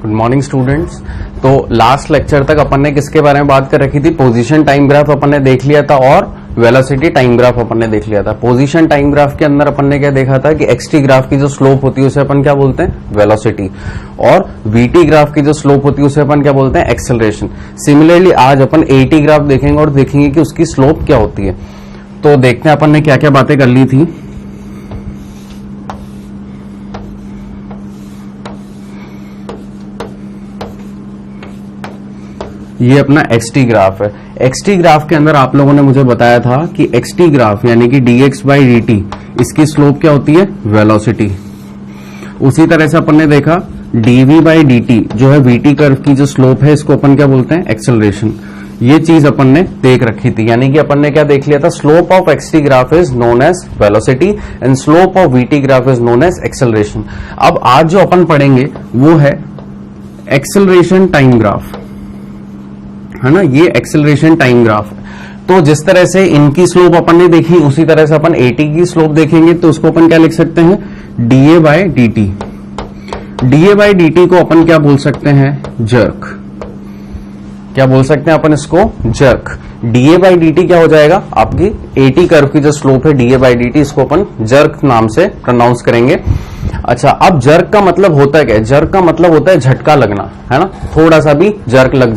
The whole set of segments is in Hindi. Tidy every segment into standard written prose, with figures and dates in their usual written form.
Good morning students. तो लास्ट लेक्चर तक अपन ने किसके बारे में बात कर रखी थी? पोजीशन टाइम ग्राफ अपन ने देख लिया था और वेलोसिटी टाइम ग्राफ अपन ने देख लिया था। पोजीशन टाइम ग्राफ के अंदर अपन ने क्या देखा था कि एक्सटी ग्राफ की जो स्लोप होती है उसे अपन क्या बोलते हैं? वेलोसिटी। और वीटी ग्राफ की जो स्लोप होती है उसे अपन क्या बोलते हैं? एक्सेलरेशन। सिमिलरली आज अपन एटी ग्राफ देखेंगे और देखेंगे कि उसकी स्लोप क्या होती है। तो देखते हैं अपन ने क्या क्या बातें कर ली थी। ये अपना एक्सटी ग्राफ है। एक्सटी ग्राफ के अंदर आप लोगों ने मुझे बताया था कि एक्सटी ग्राफ यानी कि dx बाई dt इसकी स्लोप क्या होती है? वेलोसिटी। उसी तरह से अपन ने देखा dv बाई dt जो है vt कर्व की जो स्लोप है इसको अपन क्या बोलते हैं? एक्सेलरेशन। ये चीज अपन ने देख रखी थी, यानी कि अपन ने क्या देख लिया था? Slope of XT graph is known as velocity and slope of VT graph is known as acceleration. अब आज जो अपन पढ़ेंगे वो है एक्सेलरेशन टाइम ग्राफ, है ना? ये एक्सेलरेशन टाइम ग्राफ है। तो जिस तरह से इनकी स्लोप अपन ने देखी उसी तरह से अपन एटी की स्लोप देखेंगे। तो उसको अपन क्या लिख सकते हैं? DA by dt। DA by dt को अपन क्या बोल सकते हैं? जर्क। क्या बोल सकते हैं अपन इसको? जर्क। डीए बाई dt क्या हो जाएगा? आपकी एटी कर्व की जो स्लोप है डीए बाई dt इसको अपन जर्क नाम से प्रोनाउंस करेंगे। अच्छा, अब जर्क का मतलब होता क्या है? जर्क का मतलब होता है झटका लगना, है ना? थोड़ा सा भी जर्क लग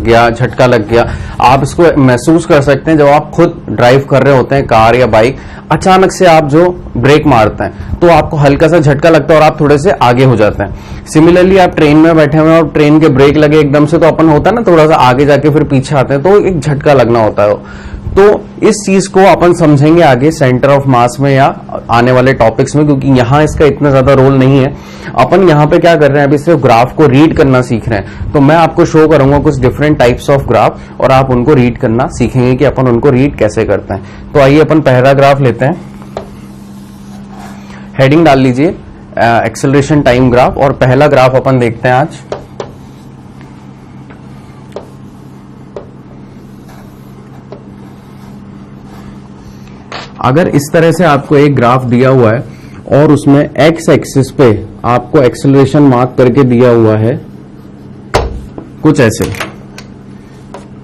गया, झटका लग गया। आप इसको महसूस कर सकते हैं जब आप खुद ड्राइव कर रहे होते हैं कार या बाइक, अचानक से आप जो ब्रेक मारते हैं तो आपको हल्का सा झटका लगता है और आप थोड़े से आगे हो जाते हैं। सिमिलरली आप ट्रेन में बैठे हुए और ट्रेन के ब्रेक लगे एकदम से तो अपन होता है ना थोड़ा सा आगे जाके फिर पीछे आते हैं, तो एक झटका लगना होता है। तो इस चीज को अपन समझेंगे आगे सेंटर ऑफ मास में या आने वाले टॉपिक्स में, क्योंकि यहाँ इसका इतना ज्यादा रोल नहीं है। अपन यहाँ पे क्या कर रहे हैं? अभी सिर्फ ग्राफ को रीड करना सीख रहे हैं। तो मैं आपको शो करूंगा कुछ डिफरेंट टाइप्स ऑफ ग्राफ और आप उनको रीड करना सीखेंगे कि अपन उनको रीड कैसे करते हैं। तो आइए अपन पहला ग्राफ लेते हैं। हेडिंग डाल लीजिए एक्सेलरेशन टाइम ग्राफ, और पहला ग्राफ अपन देखते हैं आज। अगर इस तरह से आपको एक ग्राफ दिया हुआ है और उसमें एक्स एक्सिस पे आपको एक्सेलरेशन मार्क करके दिया हुआ है कुछ ऐसे,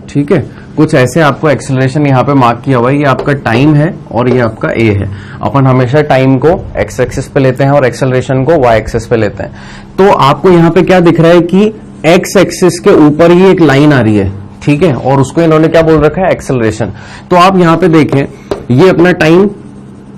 ठीक है? कुछ ऐसे आपको एक्सेलरेशन यहाँ पे मार्क किया हुआ है। ये आपका टाइम है और ये आपका ए है। अपन हमेशा टाइम को एक्स एक्सिस पे लेते हैं और एक्सेलरेशन को वाई एक्सिस पे लेते हैं। तो आपको यहाँ पे क्या दिख रहा है कि एक्स एक्सिस के ऊपर ही एक लाइन आ रही है, ठीक है? और उसको इन्होंने क्या बोल रखा है? एक्सेलरेशन। तो आप यहाँ पे देखें, ये अपना टाइम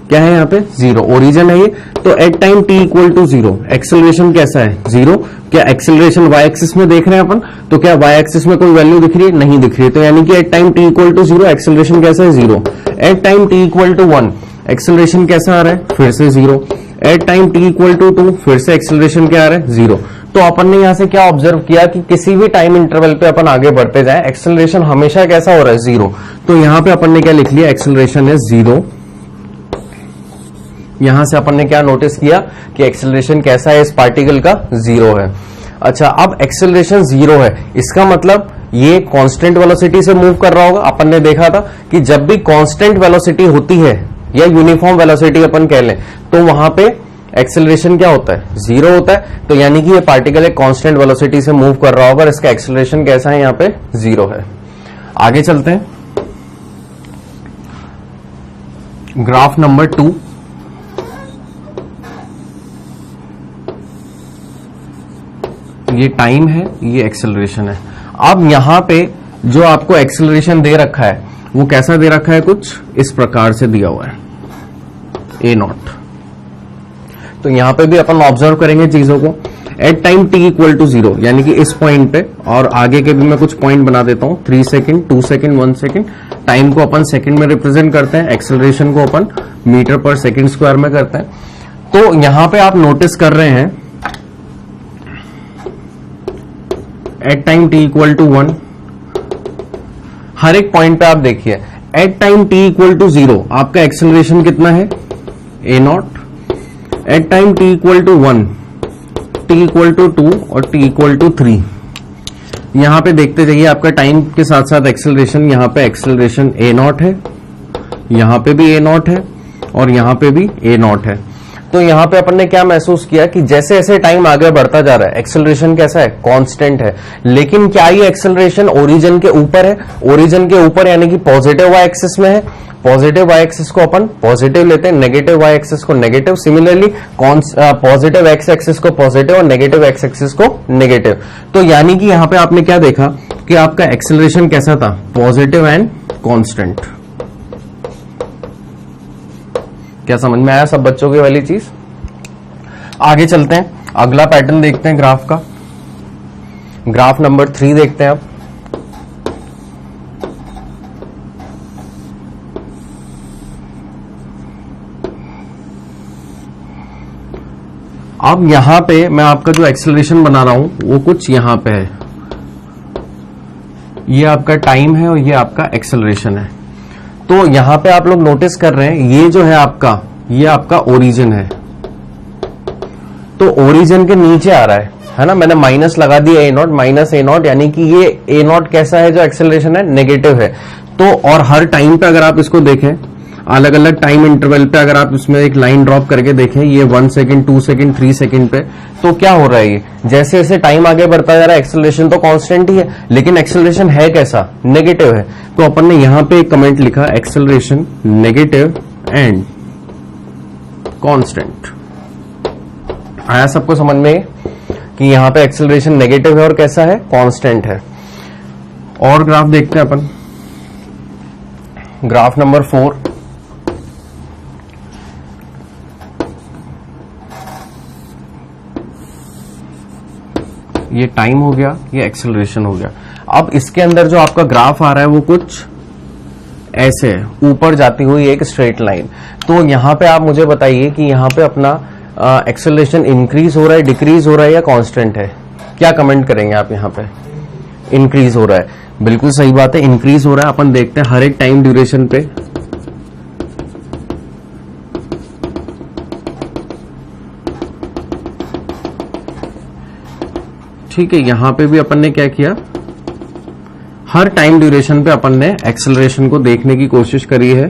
क्या है? यहाँ पे जीरो ओरिजिन है ये। तो at time T equal to zero acceleration कैसा है? जीरो। क्या एक्सेलरेशन वाई एक्सिस में देख रहे हैं अपन? तो क्या वाई एक्सिस में कोई वैल्यू दिख रही है? नहीं दिख रही है। तो यानी कि at time T equal to zero acceleration कैसा है? Zero. At time T equal to one acceleration कैसा आ रहा है? फिर से zero. At time T equal to two फिर से एक्सेलरेशन क्या आ रहा है? जीरो। तो अपन ने यहां से क्या ऑब्जर्व किया कि किसी भी टाइम इंटरवल पे अपन आगे बढ़ते जाएं, एक्सेलरेशन हमेशा कैसा हो रहा है? जीरो। तो यहां पे अपन ने क्या लिख लिया? Acceleration is zero. यहां से अपन ने क्या नोटिस किया कि एक्सेलरेशन कैसा है? इस पार्टिकल का? जीरो है। अच्छा, अब एक्सेलरेशन जीरो है, इसका मतलब ये कांस्टेंट वेलोसिटी से मूव कर रहा होगा। अपन ने देखा था कि जब भी कांस्टेंट वेलोसिटी होती है या यूनिफॉर्म वेलोसिटी अपन कह लें तो वहां पे एक्सेलरेशन क्या होता है? जीरो होता है। तो यानी कि ये पार्टिकल एक कांस्टेंट वेलोसिटी से मूव कर रहा होगा और इसका एक्सेलरेशन कैसा है? यहाँ पे जीरो है। आगे चलते हैं, ग्राफ नंबर 2। ये टाइम है, ये एक्सेलरेशन है। अब यहां पे जो आपको एक्सेलरेशन दे रखा है वो कैसा दे रखा है? कुछ इस प्रकार से दिया हुआ है, ए नॉट। तो यहां पे भी अपन ऑब्जर्व करेंगे चीजों को। At time T equal to zero यानी कि इस पॉइंट पे, और आगे के भी मैं कुछ पॉइंट बना देता हूं, 3 सेकेंड, 2 सेकेंड, 1 सेकेंड। टाइम को अपन सेकेंड में रिप्रेजेंट करते हैं, एक्सेलरेशन को अपन मीटर पर सेकेंड स्क्वायर में करते हैं। तो यहां पे आप नोटिस कर रहे हैं at time T equal to 1, हर एक पॉइंट पे आप देखिए at time T equal to zero आपका एक्सेलरेशन कितना है? A naught. At time T equal to 1, T equal to 2 और टी इक्वल टू 3। यहां पे देखते जाइए, आपका टाइम के साथ साथ एक्सेलरेशन, यहां पे एक्सेलरेशन ए नॉट है, यहां पे भी ए नॉट है और यहां पे भी ए नॉट है। तो यहां पे अपन ने क्या महसूस किया कि जैसे जैसे टाइम आगे बढ़ता जा रहा है एक्सेलरेशन कैसा है, कांस्टेंट है। लेकिन क्या ये एक्सेलरेशन ओरिजिन के ऊपर है? ओरिजिन के ऊपर यानी कि पॉजिटिव वाई एक्सिस में है। पॉजिटिव वाई एक्सिस को अपन पॉजिटिव लेते हैं, नेगेटिव वाई एक्सिस को negative. Similarly positive x axis को पॉजिटिव और नेगेटिव एक्स एक्सिस को नेगेटिव। तो यानी कि यहां पे आपने क्या देखा कि आपका एक्सेलरेशन कैसा था, पॉजिटिव एंड कांस्टेंट। क्या समझ में आया सब बच्चों की वाली चीज? आगे चलते हैं, अगला पैटर्न देखते हैं ग्राफ का। ग्राफ नंबर 3 देखते हैं अब। अब यहां पे मैं आपका जो एक्सेलरेशन बना रहा हूं वो कुछ यहां पे है। ये आपका टाइम है और ये आपका एक्सेलरेशन है। तो यहां पे आप लोग नोटिस कर रहे हैं ये जो है आपका, ये आपका ओरिजिन है। तो ओरिजिन के नीचे आ रहा है ना, मैंने माइनस लगा दिया ए नॉट, माइनस ए नॉट, यानी कि ये ए नॉट कैसा है जो एक्सेलरेशन है, नेगेटिव है। तो और हर टाइम पे अगर आप इसको देखें, अलग अलग टाइम इंटरवल पे अगर आप इसमें एक लाइन ड्रॉप करके देखें, ये 1 सेकंड, 2 सेकंड, 3 सेकंड पे, तो क्या हो रहा है, ये जैसे जैसे टाइम आगे बढ़ता जा रहा है एक्सेलरेशन तो कांस्टेंट ही है, लेकिन एक्सेलरेशन है कैसा, नेगेटिव है। तो अपन ने यहां पे एक कमेंट लिखा, एक्सेलरेशन नेगेटिव एंड कांस्टेंट। आया सबको समझ में कि यहां पे एक्सेलरेशन नेगेटिव है और कैसा है, कांस्टेंट है। और ग्राफ देखते हैं अपन, ग्राफ नंबर 4। ये टाइम हो गया, ये एक्सेलरेशन हो गया। अब इसके अंदर जो आपका ग्राफ आ रहा है वो कुछ ऐसे है, ऊपर जाती हुई एक स्ट्रेट लाइन। तो यहां पे आप मुझे बताइए कि यहां पे अपना एक्सेलरेशन इंक्रीज हो रहा है, डिक्रीज हो रहा है या कांस्टेंट है? क्या कमेंट करेंगे आप? यहां पे इंक्रीज हो रहा है, बिल्कुल सही बात है, इंक्रीज हो रहा है। अपन देखते हैं हर एक टाइम ड्यूरेशन पे। ठीक है, यहां पे भी अपन ने क्या किया, हर टाइम ड्यूरेशन पे अपन ने एक्सेलरेशन को देखने की कोशिश करी है।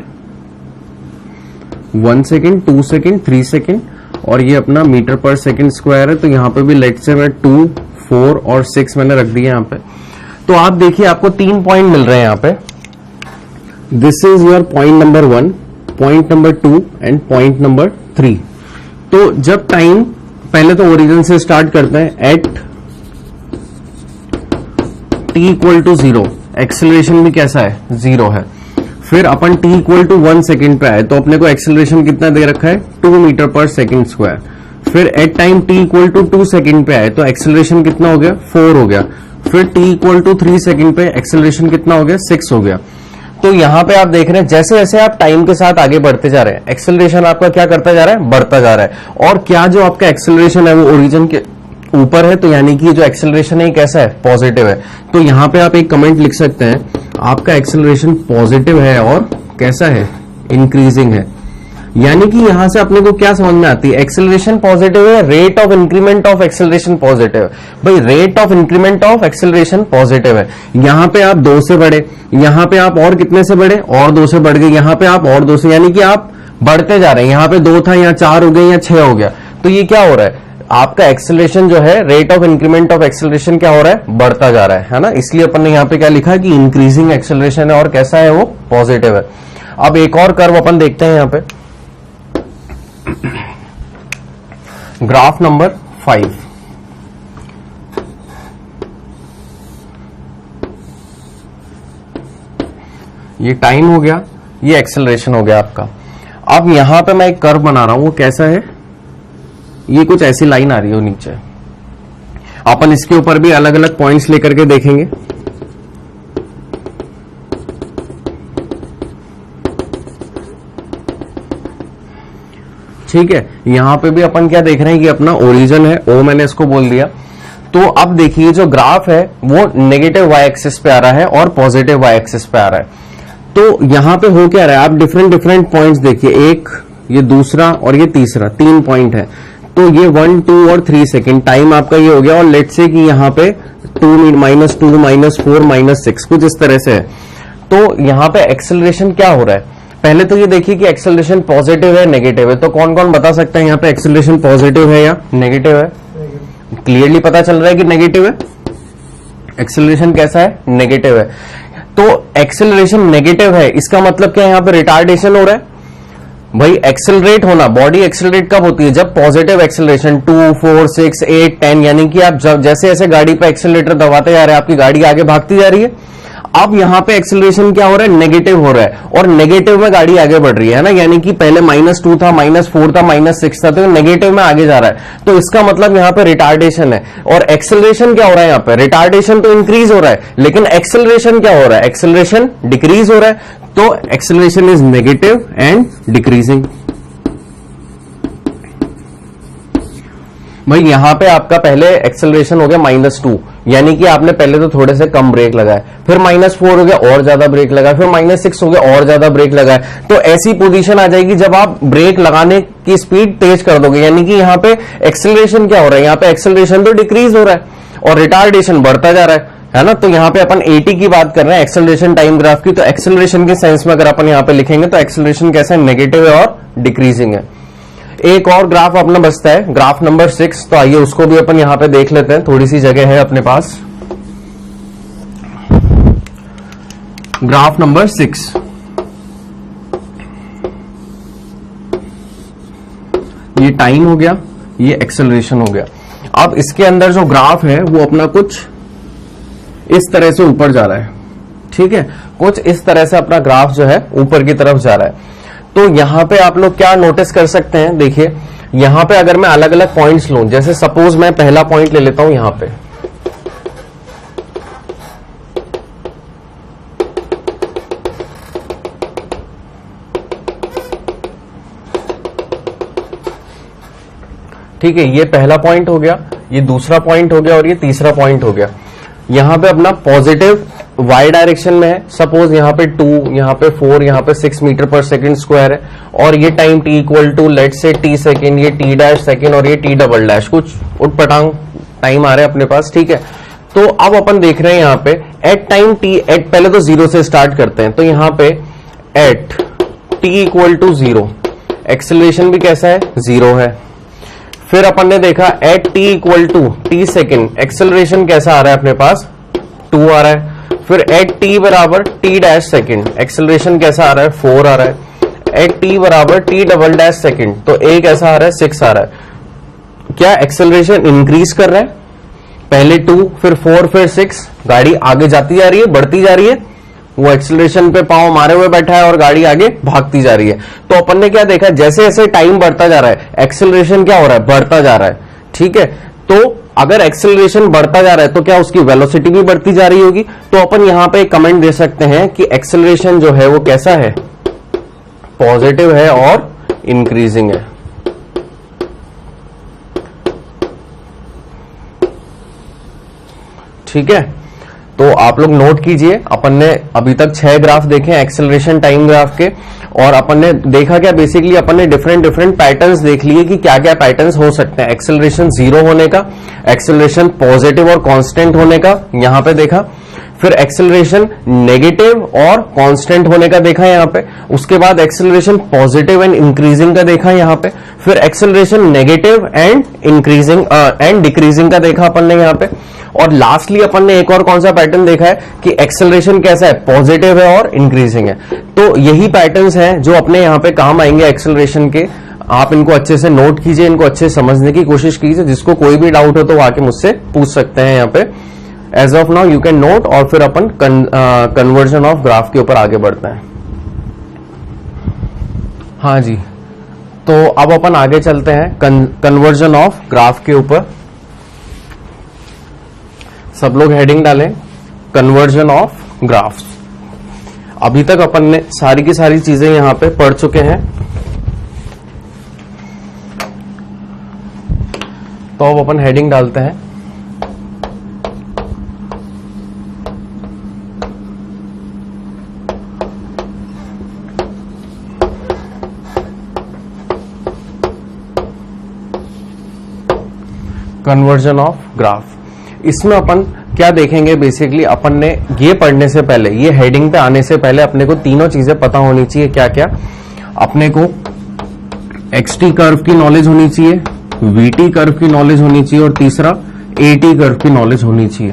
1 सेकेंड, 2 सेकेंड, 3 सेकेंड, और ये अपना मीटर पर सेकेंड स्क्वायर है। तो यहां पे भी लेट से मैं 2, 4 और 6 मैंने रख दिया यहां पे। तो आप देखिए आपको 3 पॉइंट मिल रहे हैं यहां पे। This is your point number 1, point number 2 and point number 3। तो जब टाइम, पहले तो ओरिजिन से स्टार्ट करते हैं, at t equal to 0, acceleration भी कैसा है, 0 है। फिर अपन t इक्वल टू 1 सेकेंड पे आए तो अपने को एक्सेलरेशन कितना दे रखा है, 2 मीटर पर सेकेंड स्क्वायर। फिर at time t equal to 2 second पे आए तो एक्सेलरेशन कितना हो गया, 4 हो गया। फिर t इक्वल टू 3 सेकेंड पे एक्सेलरेशन कितना हो गया, 6 हो गया। तो यहां पे आप देख रहे हैं जैसे जैसे आप टाइम के साथ आगे बढ़ते जा रहे हैं एक्सेलरेशन आपका क्या करता जा रहा है, बढ़ता जा रहा है। और क्या जो आपका एक्सेलरेशन है वो ओरिजिन के ऊपर है, तो यानी कि जो एक्सेलरेशन है कैसा है, पॉजिटिव है। तो यहां पे आप एक कमेंट लिख सकते हैं, आपका एक्सेलरेशन पॉजिटिव है और कैसा है, इंक्रीजिंग है। यानी कि यहां से अपने को क्या समझ में आती है, एक्सेलरेशन पॉजिटिव है, rate of increment of acceleration positive है। भाई rate of increment of acceleration positive है। यहां पे आप 2 से बढ़े, यहां पे आप और कितने से बढ़े, और 2 से बढ़ गए, यहां पे आप और 2 से, यानी कि आप बढ़ते जा रहे हैं। यहां पे 2 था, यहां 4 हो गए, यहां 6 हो गया। तो ये क्या हो रहा है, आपका एक्सेलरेशन जो है, rate of increment of acceleration क्या हो रहा है, बढ़ता जा रहा है ना। इसलिए अपन ने यहां पे क्या लिखा कि इंक्रीजिंग एक्सेलरेशन है और कैसा है वो, पॉजिटिव है। अब एक और कर्व अपन देखते हैं यहां पे, ग्राफ नंबर 5। ये टाइम हो गया, ये एक्सेलरेशन हो गया आपका। अब यहां पे मैं एक कर्व बना रहा हूं, वो कैसा है, ये कुछ ऐसी लाइन आ रही है नीचे। अपन इसके ऊपर भी अलग अलग पॉइंट्स लेकर के देखेंगे। ठीक है, यहां पे भी अपन क्या देख रहे हैं कि अपना ओरिजिन है, ओ मैंने इसको बोल दिया। तो अब देखिए जो ग्राफ है वो नेगेटिव वाई एक्सिस पे आ रहा है और पॉजिटिव वाई एक्सिस पे आ रहा है। तो यहां पे हो क्या रहा है, आप डिफरेंट डिफरेंट पॉइंट्स देखिए, एक, ये दूसरा और ये तीसरा, 3 पॉइंट है। तो ये 1, 2 और 3 सेकेंड टाइम आपका ये हो गया, और लेट से कि यहाँ पे -2, -4, -6 कुछ इस तरह से है। तो यहाँ पे एक्सेलरेशन क्या हो रहा है, पहले तो ये देखिए कि एक्सेलरेशन पॉजिटिव है नेगेटिव है, तो कौन कौन बता सकता है यहाँ पे एक्सेलरेशन पॉजिटिव है या नेगेटिव है? क्लियरली पता चल रहा है कि नेगेटिव है। एक्सेलरेशन कैसा है? नेगेटिव है। तो एक्सेलरेशन नेगेटिव है, इसका मतलब क्या, यहाँ पे रिटार्डेशन हो रहा है। भाई एक्सेलरेट होना, बॉडी एक्सेलरेट कब होती है? जब पॉजिटिव एक्सेलरेशन 2, 4, 6, 8, 10, यानी कि आप जब जैसे ऐसे गाड़ी पे एक्सेलरेटर दबाते जा रहे हैं, आपकी गाड़ी आगे भागती जा रही है। अब यहाँ पे एक्सेलरेशन क्या हो रहा है? नेगेटिव हो रहा है, और नेगेटिव में गाड़ी आगे बढ़ रही है ना, यानी कि पहले -2 था, -4 था, -6 था, तो नेगेटिव में आगे जा रहा है। तो इसका मतलब यहाँ पे रिटार्डेशन है। और एक्सेलरेशन क्या हो रहा है यहाँ पे? रिटार्डेशन तो इंक्रीज हो रहा है, लेकिन एक्सेलरेशन क्या हो रहा है? एक्सेलरेशन डिक्रीज हो रहा है। तो acceleration is negative and decreasing. भाई यहां पे आपका पहले एक्सेलरेशन हो गया -2, यानी कि आपने पहले तो थोड़े से कम ब्रेक लगाए, फिर -4 हो गया और ज्यादा ब्रेक लगाए, फिर -6 हो गया और ज्यादा ब्रेक लगाए। तो ऐसी पोजीशन आ जाएगी जब आप ब्रेक लगाने की स्पीड तेज कर दोगे, यानी कि यहाँ पे एक्सेलरेशन क्या हो रहा है? यहाँ पे एक्सेलरेशन तो डिक्रीज हो रहा है और रिटार्डेशन बढ़ता जा रहा है ना। तो यहाँ पे अपन 80 की बात कर रहे हैं एक्सेलरेशन टाइम ग्राफ की। तो एक्सेलरेशन के सेंस में अगर अपन यहाँ पे लिखेंगे तो एक्सेलरेशन कैसा है? नेगेटिव है और डिक्रीजिंग है। एक और ग्राफ अपना बचता है, ग्राफ नंबर 6। तो आइए उसको भी अपन यहां पे देख लेते हैं, थोड़ी सी जगह है अपने पास। ग्राफ नंबर 6, ये टाइम हो गया, ये एक्सेलरेशन हो गया। अब इसके अंदर जो ग्राफ है वो अपना कुछ इस तरह से ऊपर जा रहा है, ठीक है, कुछ इस तरह से अपना ग्राफ जो है ऊपर की तरफ जा रहा है। तो यहां पे आप लोग क्या नोटिस कर सकते हैं? देखिए यहां पे अगर मैं अलग अलग पॉइंट्स लूं, जैसे सपोज मैं पहला पॉइंट ले लेता हूं यहां पे, ठीक है, ये पहला पॉइंट हो गया, ये दूसरा पॉइंट हो गया और ये तीसरा पॉइंट हो गया। यहां पे अपना पॉजिटिव y डायरेक्शन में है, सपोज यहाँ पे 2, यहाँ पे 4, यहाँ पे 6 मीटर पर सेकंड स्क्वायर है, और ये time t equal to let से t सेकेंड, ये t डैश सेकेंड और ये t डबल डैश, कुछ उठपटांग टाइम आ रहे हैं अपने पास, ठीक है। तो अब अपन देख रहे हैं यहाँ पे एट टाइम t, एट पहले तो 0 से स्टार्ट करते हैं, तो यहाँ पे at t equal to 0 acceleration भी कैसा है? 0 है। फिर अपन ने देखा at t equal to t second acceleration कैसा आ रहा है अपने पास? 2 आ रहा है। फिर एट t बराबर t डैश सेकेंड एक्सेलरेशन कैसा आ रहा है? 4 आ रहा है। एट t बराबर t डबल डैश सेकेंड, तो a कैसा आ रहा है? 6 आ रहा है। क्या एक्सेलरेशन इंक्रीज कर रहा है? पहले 2, फिर 4, फिर 6, गाड़ी आगे जाती जा रही है, बढ़ती जा रही है, वो एक्सेलरेशन पे पांव मारे हुए बैठा है और गाड़ी आगे भागती जा रही है। तो अपन ने क्या देखा? जैसे जैसे टाइम बढ़ता जा रहा है एक्सेलरेशन क्या हो रहा है? बढ़ता जा रहा है, ठीक है। तो अगर एक्सेलरेशन बढ़ता जा रहा है तो क्या उसकी वेलोसिटी भी बढ़ती जा रही होगी? तो अपन यहां पे एक कमेंट दे सकते हैं कि एक्सेलरेशन जो है वो कैसा है? पॉजिटिव है और इंक्रीजिंग है। ठीक है, तो आप लोग नोट कीजिए, अपन ने अभी तक 6 ग्राफ देखे एक्सेलरेशन टाइम ग्राफ के, और अपन ने देखा क्या? बेसिकली अपन ने डिफरेंट पैटर्न्स देख लिए कि क्या क्या पैटर्न्स हो सकते हैं। एक्सेलरेशन 0 होने का, एक्सेलरेशन पॉजिटिव और कांस्टेंट होने का यहां पे देखा, फिर एक्सेलरेशन नेगेटिव और कांस्टेंट होने का देखा यहां पे, उसके बाद एक्सेलरेशन पॉजिटिव एंड इंक्रीजिंग का देखा यहां पे, फिर acceleration negative and increasing and decreasing का देखा अपन ने यहां पे, और लास्टली अपन ने एक और कौन सा पैटर्न देखा है कि एक्सेलरेशन कैसा है? पॉजिटिव है और इंक्रीजिंग है। तो यही पैटर्न्स हैं जो अपने यहां पे काम आएंगे एक्सेलरेशन के। आप इनको अच्छे से नोट कीजिए, इनको अच्छे से समझने की कोशिश कीजिए, जिसको कोई भी डाउट हो तो आके मुझसे पूछ सकते हैं यहाँ पे। As of now you can note, और फिर अपन कन्वर्जन ऑफ ग्राफ के ऊपर आगे बढ़ते हैं। हाँ जी, तो अब अपन आगे चलते हैं कन्वर्जन ऑफ ग्राफ के ऊपर। सब लोग हेडिंग डालें, कन्वर्जन ऑफ ग्राफ्स। अभी तक अपन ने सारी की सारी चीजें यहां पे पढ़ चुके हैं, तो अब अपन हेडिंग डालते हैं कन्वर्जन ऑफ ग्राफ। इसमें अपन क्या देखेंगे, बेसिकली अपन ने ये पढ़ने से पहले, ये हेडिंग पे आने से पहले अपने को तीनों चीजें पता होनी चाहिए। क्या क्या? अपने को एक्सटी कर्व की नॉलेज होनी चाहिए, वीटी कर्व की नॉलेज होनी चाहिए और तीसरा एटी कर्व की नॉलेज होनी चाहिए।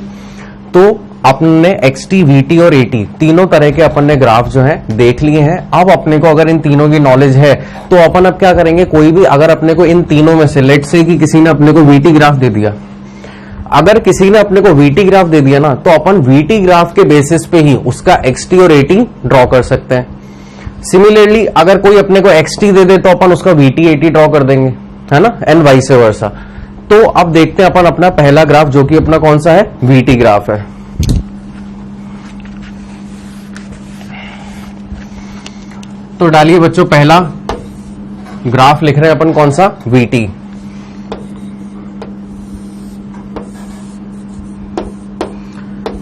तो अपन ने एक्सटी, वीटी और एटी तीनों तरह के अपन ने ग्राफ जो है देख लिए हैं। अब अपने को अगर इन तीनों की नॉलेज है तो अपन अब क्या करेंगे, कोई भी अगर अपने को इन तीनों में से, लेट से कि किसी ने अपने को वीटी ग्राफ दे दिया, अगर किसी ने अपने को वीटी ग्राफ दे दिया ना, तो अपन वीटी ग्राफ के बेसिस पे ही उसका एक्सटी और एटी ड्रॉ कर सकते हैं। सिमिलरली अगर कोई अपने को एक्सटी दे दे तो अपन उसका वीटी एटी ड्रॉ कर देंगे, है ना, एंड वाइस वर्सा। तो अब देखते हैं अपन अपना पहला ग्राफ, जो कि अपना कौन सा है, वीटी ग्राफ है। तो डालिए बच्चों, पहला ग्राफ लिख रहे हैं अपन, कौन सा, वीटी।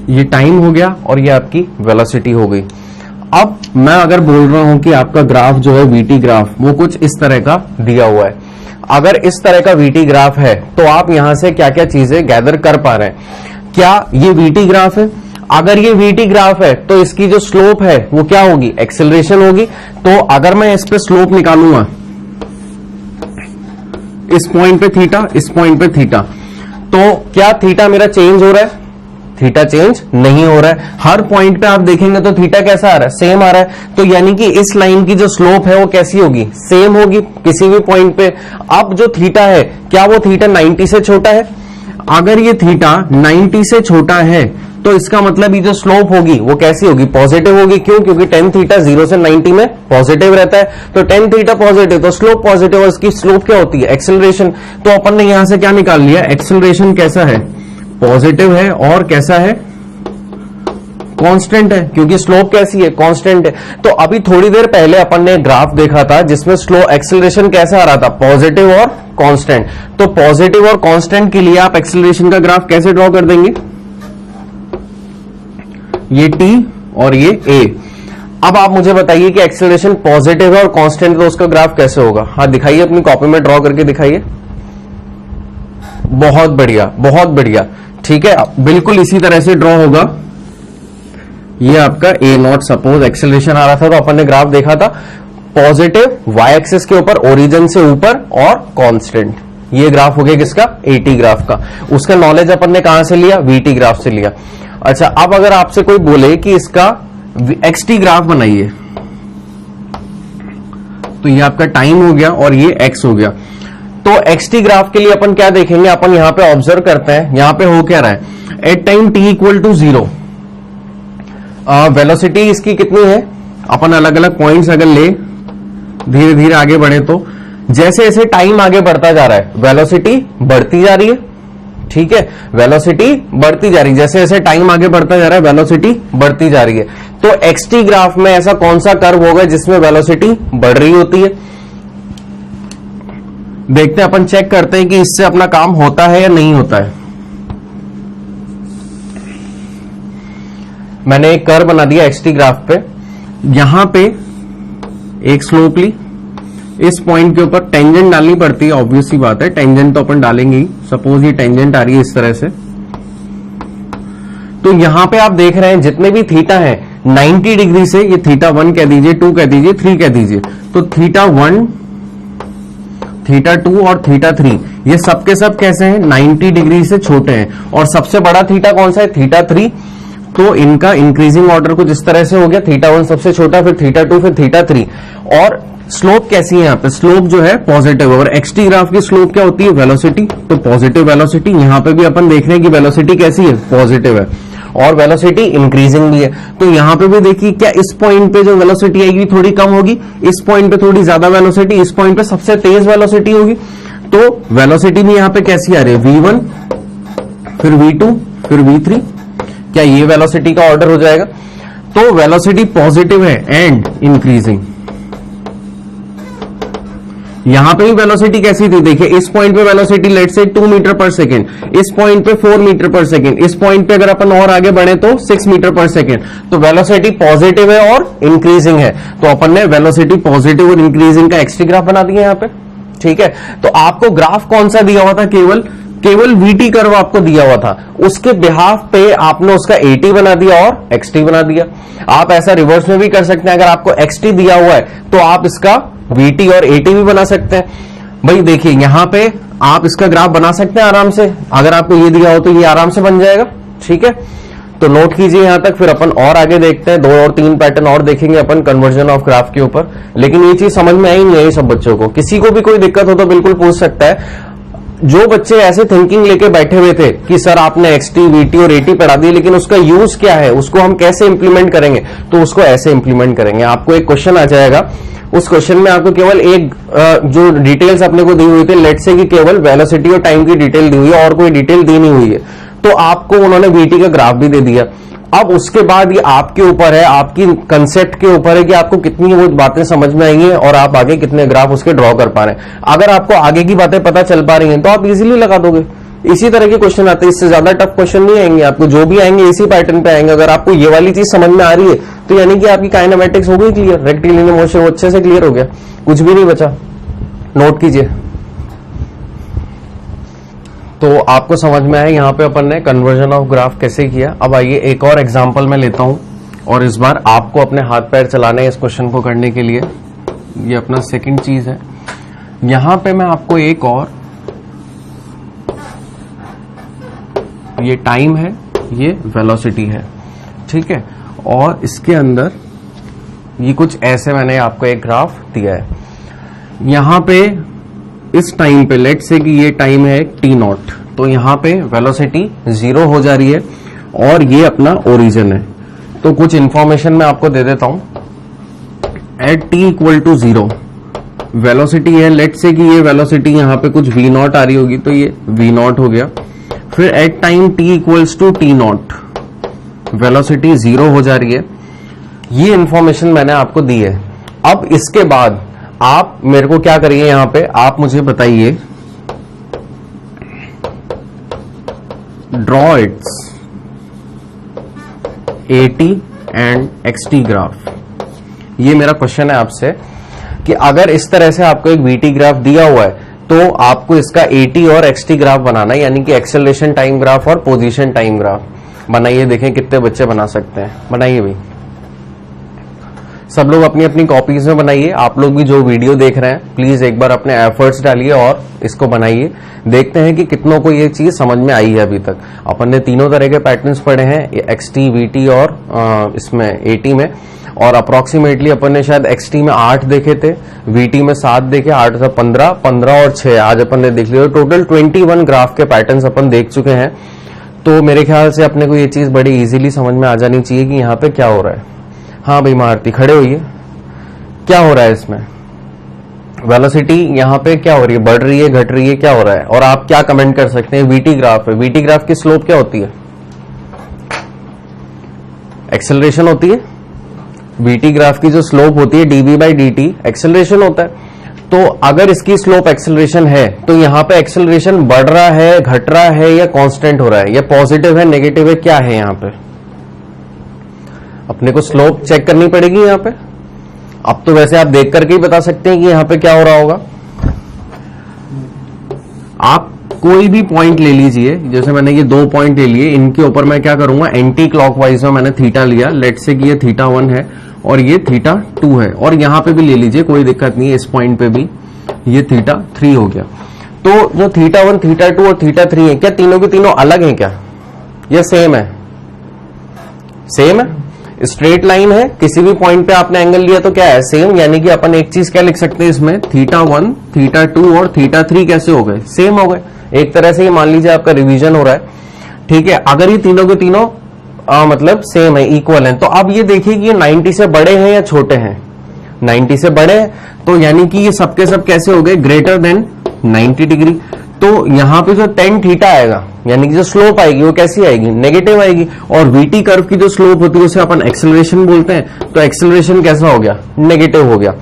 ये टाइम हो गया और ये आपकी वेलोसिटी हो गई। अब मैं अगर बोल रहा हूं कि आपका ग्राफ जो है वीटी ग्राफ, वो कुछ इस तरह का दिया हुआ है। अगर इस तरह का वीटी ग्राफ है तो आप यहां से क्या क्या चीजें गैदर कर पा रहे हैं। क्या ये वीटी ग्राफ है? अगर ये वीटी ग्राफ है तो इसकी जो स्लोप है वो क्या होगी, एक्सेलरेशन होगी। तो अगर मैं इस पे स्लोप निकालूंगा, इस पॉइंट पे थीटा, इस पॉइंट पे थीटा, तो क्या थीटा मेरा चेंज हो रहा है? थीटा चेंज नहीं हो रहा है। हर पॉइंट पे आप देखेंगे तो थीटा कैसा आ रहा है, सेम आ रहा है। तो यानी कि इस लाइन की जो स्लोप है वो कैसी होगी, सेम होगी किसी भी पॉइंट पे। अब जो थीटा है, क्या वो थीटा 90 से छोटा है? अगर ये थीटा 90 से छोटा है तो इसका मतलब ये जो स्लोप होगी वो कैसी होगी, पॉजिटिव होगी। क्यों? क्योंकि tan थीटा 0 से 90 में पॉजिटिव रहता है। तो tan थीटा पॉजिटिव तो स्लोप पॉजिटिव, और इसकी स्लोप क्या होती है, एक्सेलरेशन। तो अपन ने यहां से क्या निकाल लिया, एक्सेलरेशन कैसा है, पॉजिटिव है, और कैसा है, कांस्टेंट है, क्योंकि स्लोप कैसी है, कांस्टेंट है। तो अभी थोड़ी देर पहले अपन ने ग्राफ देखा था जिसमें स्लो एक्सेलरेशन कैसा आ रहा था, पॉजिटिव और कांस्टेंट। तो पॉजिटिव और कांस्टेंट के लिए आप एक्सेलरेशन का ग्राफ कैसे ड्रॉ कर देंगे, ये t और ये a। अब आप मुझे बताइए कि एक्सेलरेशन पॉजिटिव है और कांस्टेंट, तो उसका ग्राफ कैसे होगा। हाँ दिखाइए, अपनी कॉपी में ड्रॉ करके दिखाइए। बहुत बढ़िया, बहुत बढ़िया, ठीक है, बिल्कुल इसी तरह से ड्रॉ होगा। ये आपका a नॉट, सपोज एक्सेलरेशन आ रहा था तो अपन ने ग्राफ देखा था, पॉजिटिव y एक्सिस के ऊपर, ओरिजिन से ऊपर, और कांस्टेंट। ये ग्राफ हो गया किसका, एटी ग्राफ का। उसका नॉलेज अपन ने कहां से लिया, वीटी ग्राफ से लिया। अच्छा, अब अगर आपसे कोई बोले कि इसका एक्सटी ग्राफ बनाइए, तो ये आपका टाइम हो गया और ये एक्स हो गया। तो एक्सटी ग्राफ के लिए अपन क्या देखेंगे, अपन यहां पे ऑब्जर्व करते हैं, यहां पे हो क्या रहा है, at time t equal to 0 velocity इसकी कितनी है, अपन अलग अलग पॉइंट्स अगर ले, धीरे धीरे आगे बढ़े, तो जैसे जैसे टाइम आगे बढ़ता जा रहा है वेलोसिटी बढ़ती जा रही है, ठीक है, वेलोसिटी बढ़ती जा रही है। जैसे जैसे टाइम आगे बढ़ता जा रहा है वेलोसिटी बढ़ती जा रही है। तो एक्सटी ग्राफ में ऐसा कौन सा कर्व होगा जिसमें वेलोसिटी बढ़ रही होती है, देखते हैं, अपन चेक करते हैं कि इससे अपना काम होता है या नहीं होता है। मैंने एक कर्व बना दिया एक्सटी ग्राफ पे, यहां पे एक स्लोप ली, इस पॉइंट के ऊपर टेंजेंट डालनी पड़ती है, ऑब्वियस सी बात है, टेंजेंट तो अपन डालेंगे ही। सपोज ये टेंजेंट आ रही है इस तरह से, तो यहां पे आप देख रहे हैं जितने भी थीटा है 90 डिग्री से, ये थीटा 1 कह दीजिए, 2 कह दीजिए, 3 कह दीजिए, तो थीटा 1, थीटा 2 और थीटा 3 ये सब के सब कैसे हैं, 90 डिग्री से छोटे हैं। और सबसे बड़ा थीटा कौन सा है, थीटा 3। तो इनका इंक्रीजिंग ऑर्डर कुछ इस तरह से हो गया, थीटा 1 सबसे छोटा, फिर थीटा 2, फिर थीटा 3। और स्लोप कैसी है यहाँ पे, स्लोप जो है पॉजिटिव है। और एक्सटी ग्राफ की स्लोप क्या होती है, वेलोसिटी, तो पॉजिटिव वेलोसिटी। यहां पे भी अपन देख रहे हैं कि वेलोसिटी कैसी है, पॉजिटिव है, और वेलोसिटी इंक्रीजिंग भी है। तो यहां पे भी देखिए, क्या इस पॉइंट पे जो वेलोसिटी आएगी थोड़ी कम होगी, इस पॉइंट पे थोड़ी ज्यादा वेलोसिटी, इस पॉइंट पे सबसे तेज वेलोसिटी होगी। तो वेलोसिटी भी यहां पे कैसी आ रही है, v1, फिर v2, फिर v3। क्या ये वेलोसिटी का ऑर्डर हो जाएगा। तो वेलोसिटी पॉजिटिव है एंड इंक्रीजिंग। यहां पे भी वेलोसिटी कैसी थी, देखिए इस पॉइंट पे वेलोसिटी लेट से 2 मीटर पर सेकेंड, इस पॉइंट पे 4 मीटर पर सेकेंड, इस पॉइंट पे अगर अपन और आगे बढ़े तो 6 मीटर पर सेकेंड। तो वेलोसिटी पॉजिटिव है और इंक्रीजिंग है। तो अपन ने वेलोसिटी पॉजिटिव और इंक्रीजिंग का एक्सटी ग्राफ बना दिया यहाँ पे, ठीक है। तो आपको ग्राफ कौन सा दिया हुआ था, केवल केवल वीटी कर्व आपको दिया हुआ था, उसके बिहाफ पे आपने उसका एटी बना दिया और एक्सटी बना दिया। आप ऐसा रिवर्स में भी कर सकते हैं, अगर आपको एक्सटी दिया हुआ है तो आप इसका वीटी और एटी भी बना सकते हैं। भाई देखिए यहां पे आप इसका ग्राफ बना सकते हैं आराम से, अगर आपको ये दिया हो तो ये आराम से बन जाएगा। ठीक है, तो नोट कीजिए यहां तक, फिर अपन और आगे देखते हैं, 2 और 3 पैटर्न और देखेंगे अपन कन्वर्जन ऑफ ग्राफ के ऊपर। लेकिन ये चीज समझ में आई नहीं है सब बच्चों को, किसी को भी कोई दिक्कत हो तो बिल्कुल पूछ सकता है। जो बच्चे ऐसे थिंकिंग लेके बैठे हुए थे कि सर आपने एक्सटी वीटी और एटी पढ़ा दी लेकिन उसका यूज क्या है, उसको हम कैसे इंप्लीमेंट करेंगे, तो उसको ऐसे इंप्लीमेंट करेंगे। आपको एक क्वेश्चन आ जाएगा, उस क्वेश्चन में आपको केवल एक जो डिटेल्स अपने को दी हुई थी, लेट से कि केवल वेलोसिटी और टाइम की डिटेल दी हुई है और कोई डिटेल दी नहीं हुई है, तो आपको उन्होंने वीटी का ग्राफ भी दे दिया। अब उसके बाद ये आपके ऊपर है, आपकी कंसेप्ट के ऊपर है कि आपको कितनी वो बातें समझ में आएंगी और आप आगे कितने ग्राफ उसके ड्रॉ कर पा रहे हैं। अगर आपको आगे की बातें पता चल पा रही हैं तो आप इजीली लगा दोगे। इसी तरह के क्वेश्चन आते हैं, इससे ज्यादा टफ क्वेश्चन नहीं आएंगे आपको, जो भी आएंगे इसी पैटर्न पे आएंगे। अगर आपको ये वाली चीज समझ में आ रही है तो यानी कि आपकी काइनेमेटिक्स हो गई क्लियर, रेक्टिलिनियर मोशन अच्छे से क्लियर हो गया, कुछ भी नहीं बचा। नोट कीजिए, तो आपको समझ में आया यहाँ पे अपन ने कन्वर्जन ऑफ ग्राफ कैसे किया। अब आइए एक और एग्जांपल मैं लेता हूं और इस बार आपको अपने हाथ पैर चलाने हैं इस क्वेश्चन को करने के लिए। ये अपना सेकंड चीज है। यहां पे मैं आपको एक और, ये टाइम है, ये वेलोसिटी है, ठीक है, और इसके अंदर ये कुछ ऐसे मैंने आपको एक ग्राफ दिया है। यहां पे इस टाइम पे लेट से कि ये टाइम है टी नॉट, तो यहां पे वेलोसिटी 0 हो जा रही है और ये अपना ओरिजिन है। तो कुछ इंफॉर्मेशन मैं आपको दे देता हूं। At T equal to 0 velocity है, लेट से कि ये वेलोसिटी यहां पे कुछ v नॉट आ रही होगी, तो ये v नॉट हो गया। फिर at time t equals to T nought velocity 0 हो जा रही है। ये इंफॉर्मेशन मैंने आपको दी है। अब इसके बाद आप मेरे को क्या करिए, यहां पे आप मुझे बताइए, draw its AT and XT graph. ये मेरा क्वेश्चन है आपसे कि अगर इस तरह से आपको एक वीटी ग्राफ दिया हुआ है तो आपको इसका एटी और एक्सटी ग्राफ बनाना है, यानी कि एक्सेलरेशन टाइम ग्राफ और पोजीशन टाइम ग्राफ। बनाइए, देखें कितने बच्चे बना सकते हैं। बनाइए भाई, सब लोग अपनी अपनी कॉपीज में बनाइए। आप लोग भी जो वीडियो देख रहे हैं प्लीज एक बार अपने एफर्ट्स डालिए और इसको बनाइए। देखते हैं कि कितनों को ये चीज समझ में आई है। अभी तक अपन ने तीनों तरह के पैटर्न्स पढ़े हैं, एक्सटी, वीटी और इसमें एटी में, और अप्रोक्सीमेटली अपन ने शायद एक्सटी में 8 देखे थे, वीटी में 7 देखे, 8 से 15, 15 और 6 आज अपन ने देख लिया। टोटल 21 ग्राफ के पैटर्न्स अपन देख चुके हैं। तो मेरे ख्याल से अपने को ये चीज बड़ी इजीली समझ में आ जानी चाहिए कि यहाँ पे क्या हो रहा है। हाँ भाई महारती, खड़े होइए, क्या हो रहा है इसमें? वेलोसिटी यहाँ पे क्या हो रही है, बढ़ रही है, घट रही है, क्या हो रहा है? और आप क्या कमेंट कर सकते हैं? वीटी ग्राफ है, वीटी ग्राफ की स्लोप क्या होती है? एक्सेलरेशन होती है। वीटी ग्राफ की जो स्लोप होती है डीवी बाई डी एक्सेलरेशन होता है। तो अगर इसकी स्लोप एक्सेलरेशन है तो यहाँ पे एक्सेलरेशन बढ़ रहा है, घट रहा है, या कांस्टेंट हो रहा है, या पॉजिटिव है, नेगेटिव है, क्या है? यहाँ पे अपने को स्लोप चेक करनी पड़ेगी। यहाँ पे अब तो वैसे आप देख करके ही बता सकते हैं कि यहाँ पे क्या हो रहा होगा। आप कोई भी पॉइंट ले लीजिए, जैसे मैंने ये 2 पॉइंट ले लिए, इनके ऊपर मैं क्या करूंगा, एंटी क्लॉकवाइज में मैंने थीटा लिया। लेट से कि ये थीटा 1 है और ये थीटा 2 है, और यहां पे भी ले लीजिए, कोई दिक्कत नहीं है। इस पॉइंट पे भी ये थीटा 3 हो गया। तो जो थीटा 1, थीटा 2 और थीटा 3 है, क्या तीनों के तीनों अलग हैं क्या, या सेम है? सेम है, स्ट्रेट लाइन है, किसी भी पॉइंट पे आपने एंगल लिया तो क्या है, सेम। यानी कि अपन एक चीज क्या लिख सकते हैं इसमें, थीटा 1, थीटा 2 और थीटा 3 कैसे हो गए, सेम हो गए। एक तरह से ये मान लीजिए आपका रिवीजन हो रहा है, ठीक है। अगर ये तीनों के तीनों मतलब सेम है, इक्वल है, तो अब ये देखिए कि ये 90 से बड़े हैं या छोटे हैं। 90 से बड़े हैं, तो यानी कि ये सबके सब कैसे हो गए, ग्रेटर देन 90 डिग्री। तो यहाँ पे जो tan थीटा आएगा, यानी कि जो स्लोप आएगी वो कैसी आएगी, नेगेटिव आएगी। और वीटी कर्व की जो स्लोप होती है उसे अपन एक्सेलरेशन बोलते हैं, तो एक्सेलरेशन कैसा हो गया, नेगेटिव हो गया।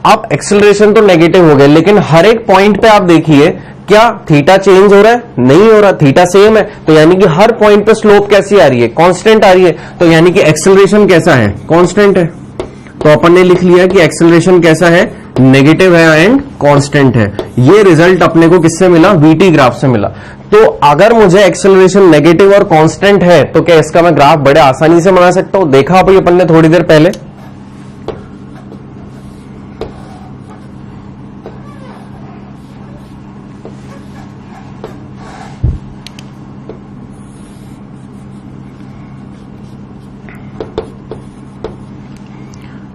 अब एक्सेलरेशन तो नेगेटिव हो गया, लेकिन हर एक पॉइंट पे आप देखिए क्या थीटा चेंज हो रहा है, नहीं हो रहा, थीटा सेम है। तो यानी कि हर पॉइंट पे स्लोप कैसी आ रही है, कांस्टेंट आ रही है। तो यानी कि एक्सेलरेशन कैसा है, कांस्टेंट है। तो अपन ने लिख लिया कि एक्सेलरेशन कैसा है, नेगेटिव है एंड कांस्टेंट है। ये रिजल्ट अपने को किससे मिला? वीटी ग्राफ से मिला। तो अगर मुझे एक्सेलरेशन नेगेटिव और कांस्टेंट है तो क्या इसका मैं ग्राफ बड़े आसानी से बना सकता हूं? देखा अभी अपन ने थोड़ी देर पहले।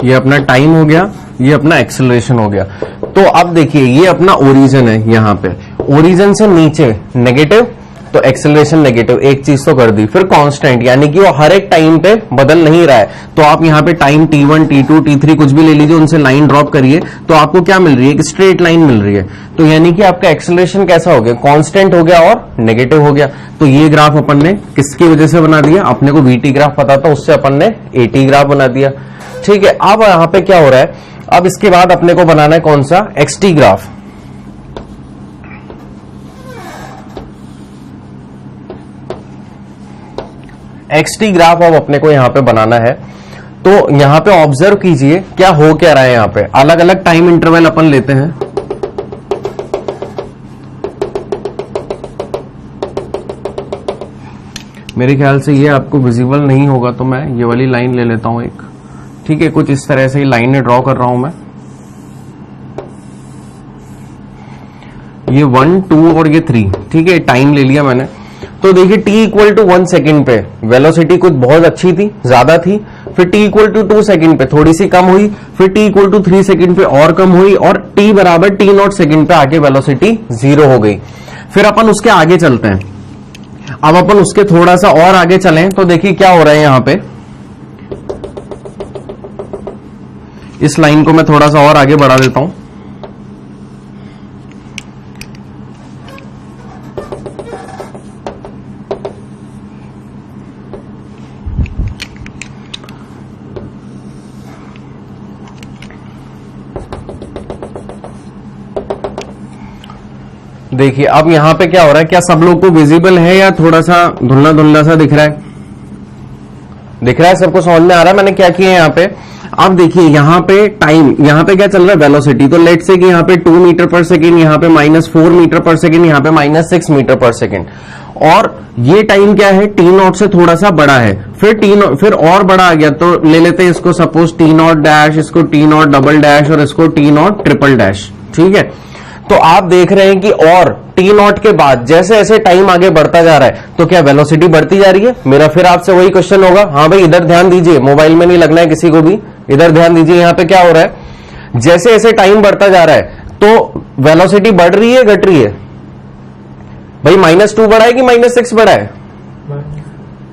ये अपना टाइम हो गया, ये अपना एक्सेलरेशन हो गया। तो अब देखिए ये अपना ओरिजिन है, यहां पे ओरिजिन से नीचे नेगेटिव, तो एक्सेलरेशन नेगेटिव, एक चीज तो कर दी। फिर कांस्टेंट यानी कि वो हर एक टाइम पे बदल नहीं रहा है। तो आप यहां पे टाइम t1 t2 t3 कुछ भी ले लीजिए, उनसे लाइन ड्रॉप करिए तो आपको क्या मिल रही है? एक स्ट्रेट लाइन मिल रही है। तो यानी कि आपका एक्सेलरेशन कैसा हो गया? कांस्टेंट हो गया और नेगेटिव हो गया। तो ये ग्राफ अपन ने किसकी वजह से बना दिया? अपने को वीटी ग्राफ पता था, उससे अपन ने एटी ग्राफ बना दिया। ठीक है, अब यहां पे क्या हो रहा है? अब इसके बाद अपने को बनाना है कौन सा? XT graph. एक्सटी ग्राफ अब अपने को यहां पे बनाना है। तो यहां पे ऑब्जर्व कीजिए क्या हो क्या रहा है। यहां पे अलग अलग टाइम इंटरवल अपन लेते हैं। मेरे ख्याल से ये आपको विजिबल नहीं होगा, तो मैं ये वाली लाइन ले लेता हूं एक। ठीक है, कुछ इस तरह से ही लाइनें ड्रॉ कर रहा हूं मैं। ये 1 2 और ये 3। ठीक है, टाइम ले लिया मैंने। तो देखिए t इक्वल टू 1 सेकेंड पे वेलोसिटी कुछ बहुत अच्छी थी, ज्यादा थी। फिर t इक्वल टू 2 सेकेंड पे थोड़ी सी कम हुई। फिर t इक्वल टू 3 सेकेंड पे और कम हुई, और t बराबर t0 सेकेंड पे आके वेलोसिटी 0 हो गई। फिर अपन उसके आगे चलते हैं। अब अपन उसके थोड़ा सा और आगे चलें तो देखिए क्या हो रहा है यहां पे। इस लाइन को मैं थोड़ा सा और आगे बढ़ा देता हूं। देखिए अब यहां पे क्या हो रहा है? क्या सब लोग को विजिबल है या थोड़ा सा धुंधला धुंधला सा दिख रहा है? दिख रहा है? सबको समझ में आ रहा है मैंने क्या किया है यहाँ पे? अब देखिए यहाँ पे टाइम, यहाँ पे क्या चल रहा है? वेलोसिटी। तो लेट से कि यहाँ पे 2 मीटर पर सेकेंड, यहाँ पे -4 मीटर पर सेकेंड, यहाँ पे -6 मीटर पर सेकेंड। और ये टाइम क्या है? t0 से थोड़ा सा बड़ा है। फिर और बड़ा आ गया तो ले लेते हैं इसको, सपोज t0 डैश, इसको t0 डबल डैश और इसको t0 ट्रिपल डैश। ठीक है, तो आप देख रहे हैं कि और t0 के बाद जैसे जैसे टाइम आगे बढ़ता जा रहा है तो क्या वेलोसिटी बढ़ती जा रही है? मेरा फिर आपसे वही क्वेश्चन होगा। हाँ भाई इधर ध्यान दीजिए, मोबाइल में नहीं लगना है किसी को भी, इधर ध्यान दीजिए। यहां पे क्या हो रहा है? जैसे जैसे टाइम बढ़ता जा रहा है तो वेलोसिटी बढ़ रही है घट रही है? भाई -2 बढ़ा है कि -6 बढ़ा है?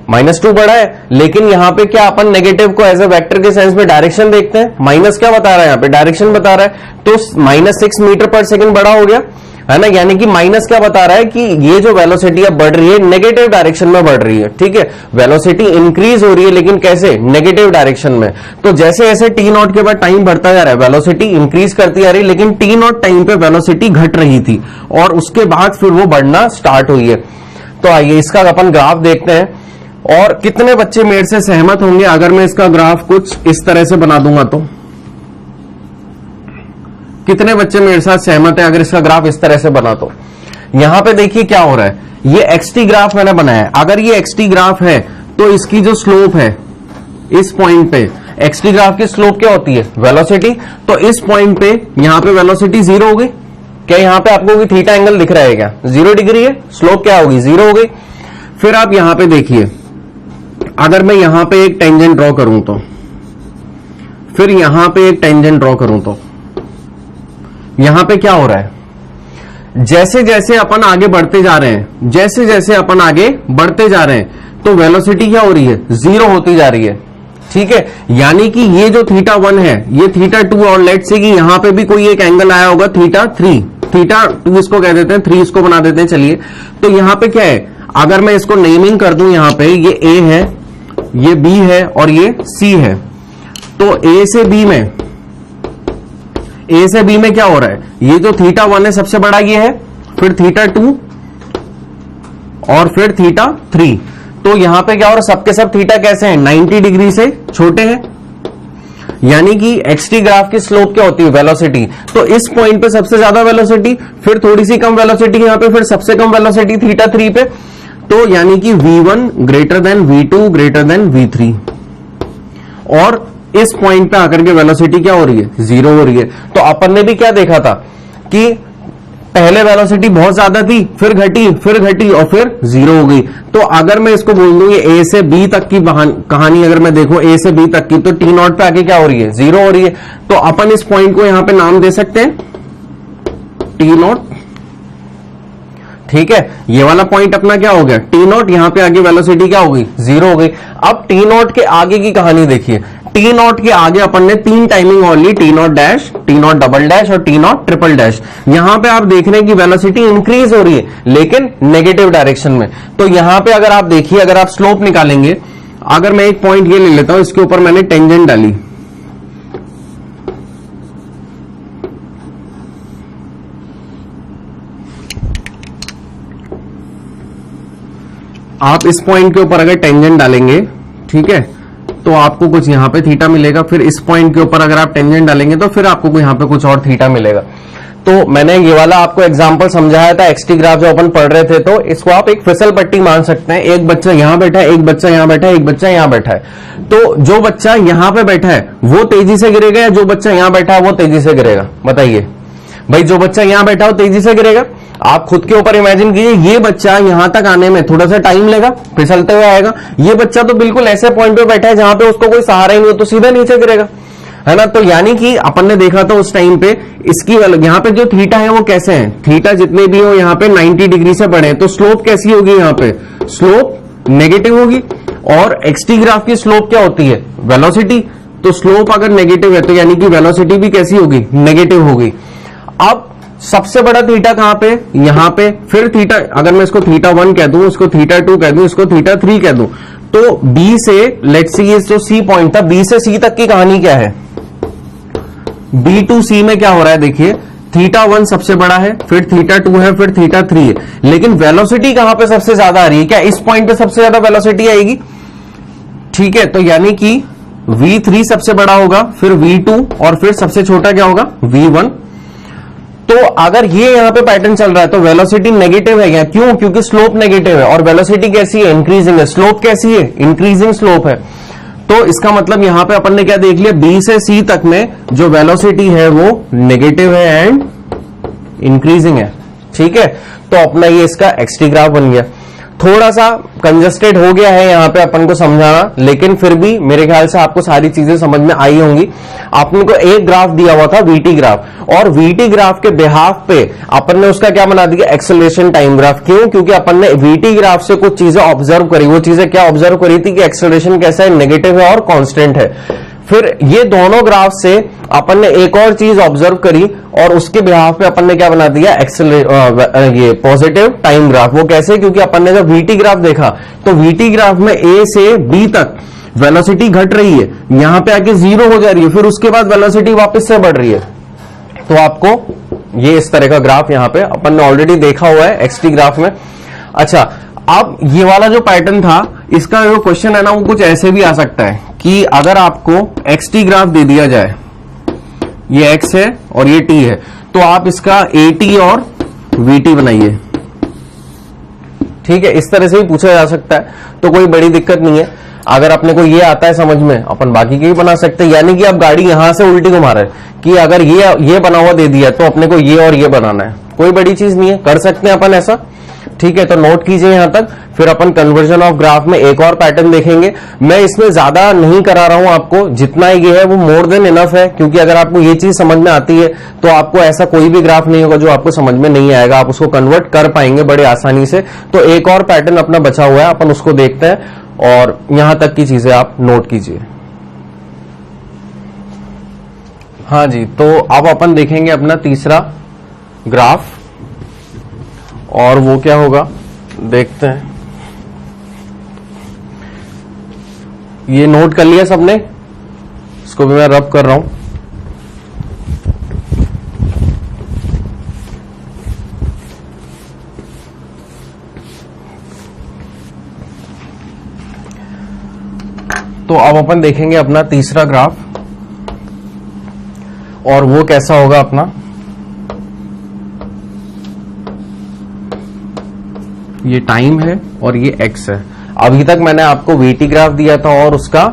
-2 बढ़ा है। लेकिन यहां पे क्या अपन नेगेटिव को एज ए वेक्टर के सेंस में डायरेक्शन देखते हैं? माइनस क्या बता रहा है? यहां पे डायरेक्शन बता रहा है। तो -6 मीटर पर सेकेंड बड़ा हो गया है ना, यानी कि माइनस क्या बता रहा है? कि ये जो वेलोसिटी अब बढ़ रही है नेगेटिव डायरेक्शन में बढ़ रही है। ठीक है, वेलोसिटी इंक्रीज हो रही है लेकिन कैसे? नेगेटिव डायरेक्शन में। तो जैसे जैसे t0 के बाद टाइम बढ़ता जा रहा है वेलोसिटी इंक्रीज करती जा रही है, लेकिन t0 टाइम पे वेलोसिटी घट रही थी और उसके बाद फिर वो बढ़ना स्टार्ट हुई है। तो आइए इसका अपन ग्राफ देखते हैं। और कितने बच्चे मेरे से सहमत होंगे अगर मैं इसका ग्राफ कुछ इस तरह से बना दूंगा? तो कितने बच्चे मेरे साथ सहमत है अगर इसका ग्राफ इस तरह से बना? तो यहां पे देखिए क्या हो रहा है, ये एक्सटी ग्राफ मैंने बनाया है। अगर ये एक्सटी ग्राफ है तो इसकी जो स्लोप है इस पॉइंट पे, एक्सटी ग्राफ की स्लोप क्या होती है? वेलोसिटी। तो इस पॉइंट पे यहां पे वेलोसिटी 0 हो गई। क्या यहां पे आपको कोई थीटा एंगल दिख रहा है क्या? 0 डिग्री है, स्लोप क्या होगी? 0 हो गई। फिर आप यहां पे देखिए, अगर मैं यहां पे एक टेंजेंट ड्रॉ करूं तो, फिर यहां पे एक टेंजेंट ड्रॉ करूं तो यहां पे क्या हो रहा है? जैसे जैसे अपन आगे बढ़ते जा रहे हैं, जैसे जैसे अपन आगे बढ़ते जा रहे हैं तो वेलोसिटी क्या हो रही है? 0 होती जा रही है। ठीक है, यानी कि ये जो θ1 है ये θ2, और लेट से कि यहां पे भी कोई एक एंगल आया होगा θ3, θ2 इसको कह देते हैं, 3 इसको बना देते हैं। चलिए, तो यहां पे क्या है? अगर मैं इसको नेमिंग कर दूं, यहां पे ये A है, ये B है और ये C है। तो A से B में क्या हो रहा है? ये जो θ1 है सबसे बड़ा ये है, फिर θ2 और फिर θ3। तो यहां पे क्या हो रहा है? सबके सब थीटा कैसे हैं? 90 डिग्री से छोटे हैं। यानी कि एक्सटी ग्राफ की स्लोप क्या होती है, वेलोसिटी। तो इस पॉइंट पे सबसे ज्यादा वेलोसिटी, फिर थोड़ी सी कम वेलोसिटी यहां पे, फिर सबसे कम वेलोसिटी θ3 पे। तो यानी कि v1 greater than v2 greater than v3, और इस पॉइंट पे आकर के वेलोसिटी क्या हो रही है, 0 हो रही है। तो अपन ने भी क्या देखा था कि पहले वेलोसिटी बहुत ज्यादा थी, फिर घटी और फिर 0 हो गई। तो अगर मैं इसको बोल दूं ये ए से बी तक की कहानी अगर मैं देखूं ए से बी तक की, तो t0 पे आके क्या हो रही है, 0 हो रही है। तो अपन इस पॉइंट को यहां पे नाम दे सकते हैं t0, ठीक है। ये वाला पॉइंट अपना क्या हो गया, t0, यहां पे आगे वेलोसिटी क्या हो गई, 0 हो गई। अब t0 के आगे की कहानी देखिए, t0 के आगे अपन ने 3 टाइमिंग और ली, t0 dash, t0 double dash और t0 ट्रिपल डैश। यहां पे आप देख रहे हैं कि वेलोसिटी इंक्रीज हो रही है लेकिन नेगेटिव डायरेक्शन में। तो यहां पे अगर आप देखिए, अगर आप स्लोप निकालेंगे, अगर मैं एक पॉइंट ये ले लेता हूं, इसके ऊपर मैंने टेंजेंट डाली, आप इस पॉइंट के ऊपर अगर टेंजेंट डालेंगे, ठीक है, तो आपको कुछ यहां पे थीटा मिलेगा। फिर इस पॉइंट के ऊपर अगर आप टेंजेंट डालेंगे तो फिर आपको यहां पे कुछ और थीटा मिलेगा। तो मैंने ये वाला आपको एग्जांपल समझाया था, एक्सटी ग्राफ जो अपन पढ़ रहे थे। तो इसको आप एक फिसल पट्टी मान सकते हैं। एक बच्चा यहां बैठा है, एक बच्चा यहां बैठा है, एक बच्चा यहां बैठा है। तो जो बच्चा यहां पे बैठा है वो तेजी से गिरेगा या जो बच्चा यहां बैठा है वो तेजी से गिरेगा, बताइए भाई। जो बच्चा यहां बैठा हो तेजी से गिरेगा। आप खुद के ऊपर इमेजिन कीजिए, ये बच्चा यहां तक आने में थोड़ा सा टाइम लेगा, फिसलते हुए आएगा। ये बच्चा तो बिल्कुल ऐसे पॉइंट पे बैठा है जहां पे उसको कोई सहारा ही नहीं हो, तो सीधा नीचे गिरेगा, है ना। तो यानी कि अपन ने देखा था उस टाइम पे, इसकी यहां पे जो थीटा है वो कैसे है, थीटा जितने भी हो यहां पे 90 डिग्री से बढ़े, तो स्लोप कैसी होगी, यहां पे स्लोप नेगेटिव होगी। और एक्सटी ग्राफ की स्लोप क्या होती है, वेलोसिटी। तो स्लोप अगर नेगेटिव है तो यानी कि वेलोसिटी भी कैसी होगी, नेगेटिव होगी। अब सबसे बड़ा थीटा कहां पे, यहां पे। फिर थीटा, अगर मैं इसको θ1 कह दूं, इसको θ2 कह दूं, इसको θ3 कह दूं, तो B से, लेट्स सी, ये जो C पॉइंट था, B से C तक की कहानी क्या है, B टू C में क्या हो रहा है, देखिए θ1 सबसे बड़ा है, फिर θ2 है, फिर θ3 है। लेकिन वेलोसिटी कहां पे सबसे ज्यादा आ रही है, क्या इस पॉइंट पे सबसे ज्यादा वेलोसिटी आएगी, ठीक है। तो यानी कि V3 सबसे बड़ा होगा, फिर V2 और फिर सबसे छोटा क्या होगा, V1। तो अगर ये यहां पे पैटर्न चल रहा है तो वेलोसिटी नेगेटिव है क्या, क्यों, क्योंकि स्लोप नेगेटिव है। और वेलोसिटी कैसी है, इंक्रीजिंग है। स्लोप कैसी है, इंक्रीजिंग स्लोप है। तो इसका मतलब यहां पे अपन ने क्या देख लिया, B से C तक में जो वेलोसिटी है वो नेगेटिव है एंड इंक्रीजिंग है, ठीक है। तो अपना ये इसका एक्सटी ग्राफ बन गया। थोड़ा सा कंजस्टेड हो गया है यहां पे अपन को समझाना, लेकिन फिर भी मेरे ख्याल से आपको सारी चीजें समझ में आई होंगी। आपने को एक ग्राफ दिया हुआ था, वीटी ग्राफ, और वीटी ग्राफ के बिहाफ पे अपन ने उसका क्या बना दिया, एक्सेलरेशन टाइम ग्राफ। क्यों, क्योंकि अपन ने वीटी ग्राफ से कुछ चीजें ऑब्जर्व करी। वो चीजें क्या ऑब्जर्व करी थी कि एक्सेलरेशन कैसा है, नेगेटिव है और कांस्टेंट है। फिर ये दोनों ग्राफ से अपन ने एक और चीज ऑब्जर्व करी और उसके बिहाफ पे अपन ने क्या बना दिया, ये पॉजिटिव टाइम ग्राफ। वो कैसे, क्योंकि अपन ने जब वीटी ग्राफ देखा तो वीटी ग्राफ में ए से बी तक वेलोसिटी घट रही है, यहां पे आके 0 हो जा रही है, फिर उसके बाद वेलोसिटी वापस से बढ़ रही है। तो आपको ये इस तरह का ग्राफ यहां पे अपन ने ऑलरेडी देखा हुआ है एक्सटी ग्राफ में। अच्छा, अब ये वाला जो पैटर्न था, इसका जो क्वेश्चन है ना, वो कुछ ऐसे भी आ सकता है कि अगर आपको एक्सटी ग्राफ दे दिया जाए, ये एक्स है और ये टी है, तो आप इसका एटी और वीटी बनाइए, ठीक है। इस तरह से भी पूछा जा सकता है, तो कोई बड़ी दिक्कत नहीं है। अगर अपने को ये आता है समझ में, अपन बाकी के भी बना सकते हैं। यानी कि आप गाड़ी यहां से उल्टी घुमा रहे हैं कि अगर ये बना हुआ दे दिया तो अपने को ये और ये बनाना है, कोई बड़ी चीज नहीं है, कर सकते हैं अपन ऐसा, ठीक है। तो नोट कीजिए यहां तक। फिर अपन कन्वर्जन ऑफ ग्राफ में एक और पैटर्न देखेंगे। मैं इसमें ज्यादा नहीं करा रहा हूं आपको, जितना ये है वो मोर देन इनफ है, क्योंकि अगर आपको ये चीज समझ में आती है तो आपको ऐसा कोई भी ग्राफ नहीं होगा जो आपको समझ में नहीं आएगा, आप उसको कन्वर्ट कर पाएंगे बड़े आसानी से। तो एक और पैटर्न अपना बचा हुआ है, अपन उसको देखते हैं और यहां तक की चीजें आप नोट कीजिए। हाँ जी, तो अब अपन देखेंगे अपना तीसरा ग्राफ, और वो क्या होगा देखते हैं। ये नोट कर लिया सबने, इसको भी मैं रब कर रहा हूं। तो अब अपन देखेंगे अपना तीसरा ग्राफ। और वो कैसा होगा अपना, ये टाइम है और ये एक्स है। अभी तक मैंने आपको वीटी ग्राफ दिया था और उसका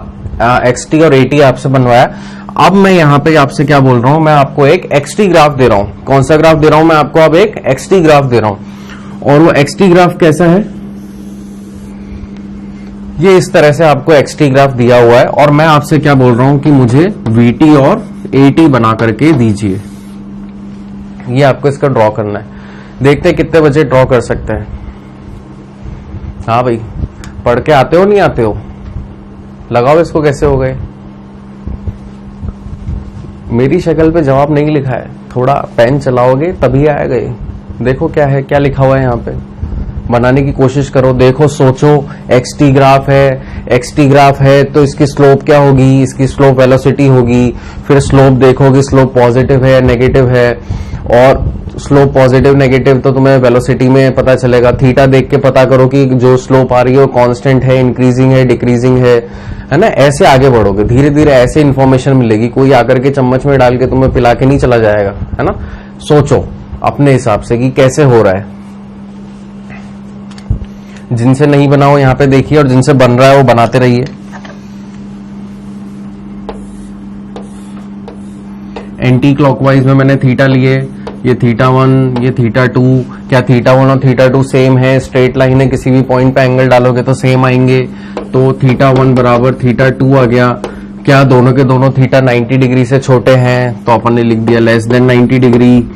एक्सटी और एटी आपसे बनवाया। अब मैं यहां पे आपसे क्या बोल रहा हूं, मैं आपको एक एक्सटी ग्राफ दे रहा हूं। कौन सा ग्राफ दे रहा हूं मैं आपको, अब एक एक्सटी ग्राफ दे रहा हूं। और वो एक्सटी ग्राफ कैसा है, ये इस तरह से आपको एक्सटी ग्राफ दिया हुआ है और मैं आपसे क्या बोल रहा हूं कि मुझे वीटी और एटी बना करके दीजिए। ये आपको इसका ड्रॉ करना है। देखते हैं कितने बजे ड्रॉ कर सकते हैं। हाँ भाई, पढ़ के आते हो नहीं आते हो, लगाओ इसको। कैसे हो गए, मेरी शक्ल पे जवाब नहीं लिखा है, थोड़ा पेन चलाओगे तभी आएगा ये। देखो क्या है, क्या लिखा हुआ है यहाँ पे, बनाने की कोशिश करो। देखो, सोचो, एक्सटी ग्राफ है, एक्सटी ग्राफ है तो इसकी स्लोप क्या होगी, इसकी स्लोप वेलोसिटी होगी। फिर स्लोप देखोगे, स्लोप पॉजिटिव है नेगेटिव है, और स्लोप पॉजिटिव नेगेटिव तो तुम्हें वेलोसिटी में पता चलेगा। थीटा देख के पता करो कि जो स्लोप आ रही है वो कांस्टेंट है, इंक्रीजिंग है, डिक्रीजिंग है ना। ऐसे आगे बढ़ोगे, धीरे धीरे ऐसे इन्फॉर्मेशन मिलेगी। कोई आकर के चम्मच में डाल के तुम्हें पिला के नहीं चला जाएगा, है ना। सोचो अपने हिसाब से कि कैसे हो रहा है। जिनसे नहीं बनाओ यहाँ पे देखिए, और जिनसे बन रहा है वो बनाते रहिए। एंटी क्लॉकवाइज में मैंने थीटा लिए, ये थीटा 1, ये थीटा 2। क्या थीटा 1 और थीटा 2 सेम है, स्ट्रेट लाइन है, किसी भी पॉइंट पे एंगल डालोगे तो सेम आएंगे। तो थीटा 1 बराबर थीटा 2 आ गया। क्या दोनों के दोनों थीटा 90 डिग्री से छोटे हैं, तो अपन ने लिख दिया लेस देन 90 डिग्री।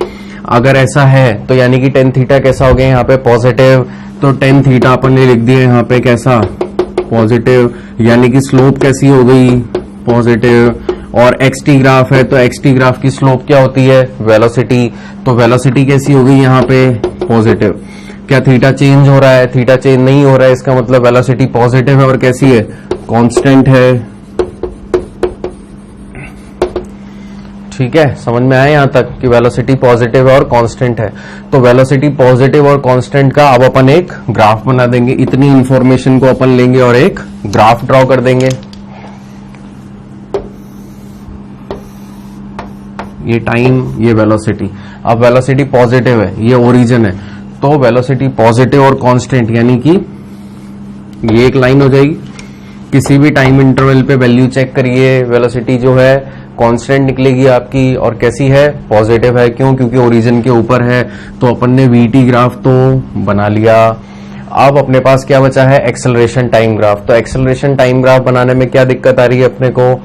अगर ऐसा है तो यानी कि टेन थीटा कैसा हो गया यहाँ पे, पॉजिटिव। तो टेन थीटा अपन ने लिख दिया यहाँ पे कैसा, पॉजिटिव। यानी कि स्लोप कैसी हो गई, पॉजिटिव। और एक्सटी ग्राफ है तो एक्सटी ग्राफ की स्लोप क्या होती है, वेलोसिटी। तो वेलोसिटी कैसी हो गई यहाँ पे, पॉजिटिव। क्या थीटा चेंज हो रहा है, थीटा चेंज नहीं हो रहा है, इसका मतलब वेलोसिटी पॉजिटिव है और कैसी है, कांस्टेंट है। ठीक है, समझ में आया यहाँ तक कि वेलोसिटी पॉजिटिव है और कांस्टेंट है। तो वेलोसिटी पॉजिटिव और कांस्टेंट का अब अपन एक ग्राफ बना देंगे। इतनी इंफॉर्मेशन को अपन लेंगे और एक ग्राफ ड्रॉ कर देंगे। ये टाइम, ये वेलोसिटी। अब वेलोसिटी पॉजिटिव है, ये ओरिजिन है, तो वेलोसिटी पॉजिटिव और कांस्टेंट यानी कि ये एक लाइन हो जाएगी। किसी भी टाइम इंटरवल पे वैल्यू चेक करिए, वेलोसिटी जो है कांस्टेंट निकलेगी आपकी और कैसी है, पॉजिटिव है। क्यों, क्योंकि ओरिजिन के ऊपर है। तो अपन ने वीटी ग्राफ तो बना लिया। अब अपने पास क्या बचा है, एक्सेलरेशन टाइम ग्राफ। तो एक्सेलरेशन टाइम ग्राफ बनाने में क्या दिक्कत आ रही है अपने को,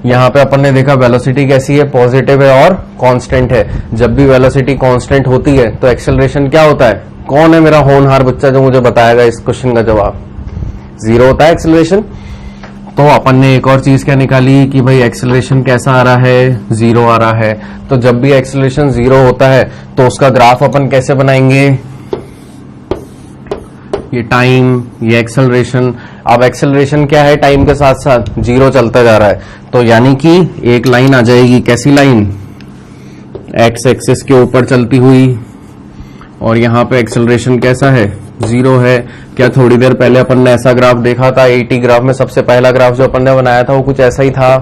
यहाँ पे अपन ने देखा वेलोसिटी कैसी है, पॉजिटिव है और कांस्टेंट है। जब भी वेलोसिटी कांस्टेंट होती है तो एक्सेलरेशन क्या होता है। कौन है मेरा होनहार बच्चा जो मुझे बताएगा इस क्वेश्चन का जवाब, जीरो होता है एक्सेलरेशन। तो अपन ने एक और चीज क्या निकाली कि भाई एक्सेलरेशन कैसा आ रहा है, जीरो आ रहा है। तो जब भी एक्सेलरेशन जीरो होता है तो उसका ग्राफ अपन कैसे बनाएंगे, ये टाइम, ये एक्सेलरेशन। अब एक्सेलरेशन क्या है, टाइम के साथ साथ जीरो चलता जा रहा है, तो यानी कि एक लाइन आ जाएगी। कैसी लाइन, एक्स एक्सिस के ऊपर चलती हुई, और यहाँ पे एक्सेलरेशन कैसा है, जीरो है। क्या थोड़ी देर पहले अपन ने ऐसा ग्राफ देखा था, एटी ग्राफ में सबसे पहला ग्राफ जो अपन ने बनाया था वो कुछ ऐसा ही था।